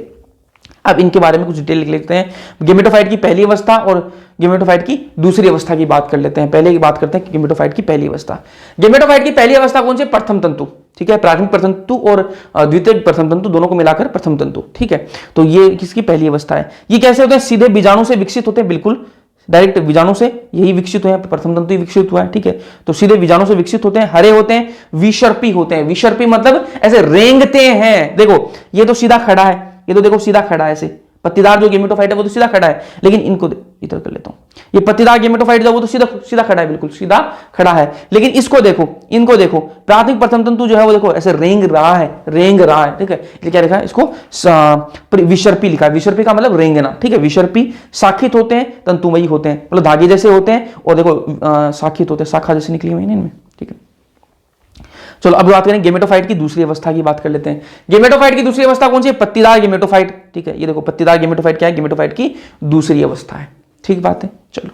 अब इनके बारे में कुछ डिटेल लिख लेते हैं। गेमेटोफाइट की पहली अवस्था और गेमेटोफाइट की दूसरी अवस्था की बात कर लेते हैं। पहले की बात करते हैं गेमेटोफाइट की पहली अवस्था। गेमेटोफाइट की पहली अवस्था कौन सी? प्रथम तंतु। ठीक है, प्राथमिक प्रथम तंतु और द्वितीयक प्रथम तंतु दोनों को मिलाकर प्रथम तंतु। ठीक है, तो ये किसकी पहली अवस्था है? ये कैसे होते हैं? सीधे बीजाणु से विकसित होते हैं, बिल्कुल डायरेक्ट बीजाणु से यही विकसित हुए हैं, प्रथम तंतु ही विकसित हुआ है। ठीक है, तो सीधे बीजाणु से विकसित होते हैं, हरे होते हैं, विसर्पी होते हैं। विसर्पी मतलब ऐसे रेंगते हैं। देखो ये तो सीधा खड़ा है, ये तो देखो सीधा खड़ा है ऐसे। पत्तीदार जो गेमेटोफाइट है वो तो सीधा खड़ा है, लेकिन इनको इधर कर लेता हूं। ये पत्तीदार गेमेटोफाइट जो वो तो सीधा सीधा खड़ा है, बिल्कुल सीधा खड़ा है। लेकिन इसको देखो, इनको देखो, प्राथमिक प्रथम तंतु जो है वो देखो ऐसे रेंग रहा है, रेंग रहा है। ठीक है, इसलिए क्या लिखा है? इसको विसर्पी लिखा है। विसर्पी का मतलब रेंगना। ठीक है, विसर्पी शाखित होते हैं, तंतुमयी होते हैं, मतलब धागे जैसे होते हैं। और देखो शाखित होते हैं, शाखा जैसे निकली हुई है इनमें। ठीक है, चलो अब बात करें गेमेटोफाइट की दूसरी अवस्था की बात कर लेते हैं। गेमेटोफाइट की दूसरी अवस्था कौन सी है? पत्तीदार गेमेटोफाइट। ठीक है, ये देखो पत्तीदार गेमेटोफाइट क्या है? गेमेटोफाइट की दूसरी अवस्था है। ठीक बात है। चलो,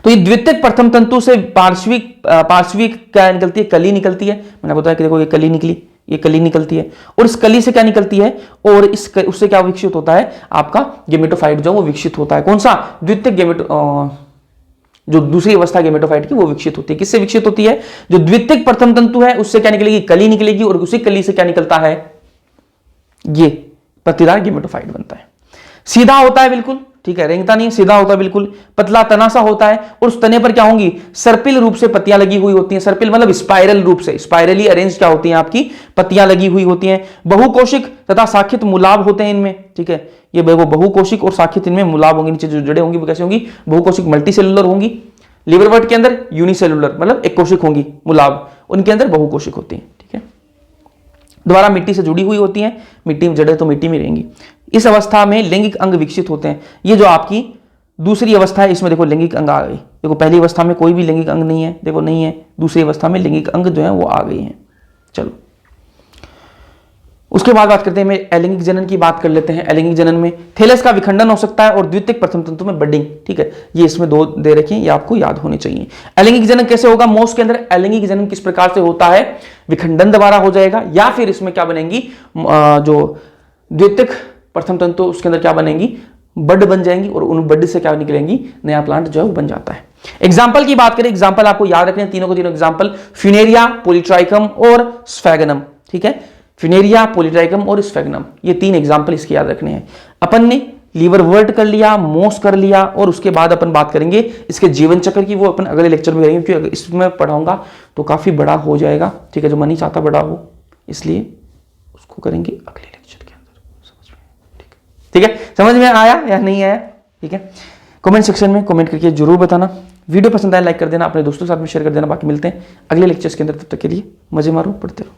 तो ये द्वितीयक प्रथम तंतु से पार्श्विक क्या निकलती है? कली निकलती है। मैंने बताया कि देखो ये कली निकली, ये कली निकलती है और इस कली से क्या निकलती है, और उससे क्या विकसित होता है, आपका गेमेटोफाइट जो वो विकसित होता है। कौन सा, द्वितीयक जो दूसरी अवस्था गेमेटोफाइट की वो विकसित होती है। किससे विकसित होती है, जो द्वितीयक प्रथम तंतु है उससे क्या निकलेगी, कली निकलेगी, और उसी कली से क्या निकलता है, ये पत्तीदार गेमेटोफाइट बनता है। सीधा होता है बिल्कुल, ठीक है, रेंगता नहीं, सीधा होता है बिल्कुल, पतला तना सा होता है, और उस तने पर क्या होंगी, सर्पिल रूप से पत्तियां लगी हुई होती हैं। सर्पिल मतलब स्पाइरल रूप से, स्पाइरली अरेंज क्या होती हैं, आपकी पत्तियां लगी हुई होती हैं। बहुकोशिक तथा शाखित मूलाभ होते हैं इनमें, ठीक है, ये बहुकोशिक और शाखित इनमें मूलाभ होंगे, नीचे जो जड़ें होंगी वो कैसे होंगी, बहुकोशिक मल्टीसेलुलर होंगी। लिवरवर्ट के अंदर यूनिसेलुलर मतलब एक कोशिक होंगी मूलाभ, उनके अंदर बहुकोशिक होती हैं, ठीक है। दोबारा मिट्टी से जुड़ी हुई होती हैं, मिट्टी में जड़ें तो मिट्टी में रहेंगी। इस अवस्था में लैंगिक अंग विकसित होते हैं। ये जो आपकी दूसरी अवस्था है इसमें देखो लैंगिक अंग आ गई। देखो पहली अवस्था में कोई भी लैंगिक अंग नहीं है, देखो नहीं है, दूसरी अवस्था में लैंगिक अंग जो है वो आ गई हैं। चलो उसके बाद बात करते हैं, अलैंगिक जनन की बात कर लेते हैं। अलैंगिक जनन में थैलस का विखंडन हो सकता है और द्वितीयक प्रथम तंतु में बडिंग, ठीक है, ये इसमें दो दे रखे हैं, ये आपको याद होने चाहिए। अलैंगिक जनन कैसे होगा, मोस के अंदर अलैंगिक जनन किस प्रकार से होता है, विखंडन द्वारा हो जाएगा, या फिर इसमें क्या बनेंगी, जो द्वितीयक प्रथम तंतु उसके अंदर क्या बनेंगी, बड बन जाएंगी, और उन बड से क्या निकलेंगी, नया प्लांट जो है वो बन जाता है। एग्जाम्पल की बात करें, एग्जाम्पल आपको याद रखने तीनों को तीनों एग्जाम्पल, फ्यूनेरिया, पॉलीट्राइकम और स्फेगनम, ठीक है, फ्यूनेरिया, पॉलीट्राइकम और स्फेगनम, ये तीन एग्जाम्पल इसके याद रखने हैं। अपन ने लीवरवर्ट कर लिया, मोस कर लिया, और उसके बाद अपन बात करेंगे इसके जीवन चक्र की, वो अपन अगले लेक्चर में करेंगे, क्योंकि इसमें पढ़ाऊंगा तो काफी बड़ा हो जाएगा, ठीक है, जो मन नहीं चाहता बड़ा हो, इसलिए उसको करेंगे अगले लेक्चर के अंदर। समझ में, ठीक है, समझ में आया या नहीं आया, ठीक है, कमेंट सेक्शन में कमेंट करके जरूर बताना। वीडियो पसंद आया लाइक कर देना, अपने दोस्तों के साथ में शेयर कर देना। बाकी मिलते हैं अगले लेक्चर्स के अंदर, तब तक के लिए मजे मारो, पढ़ते रहो।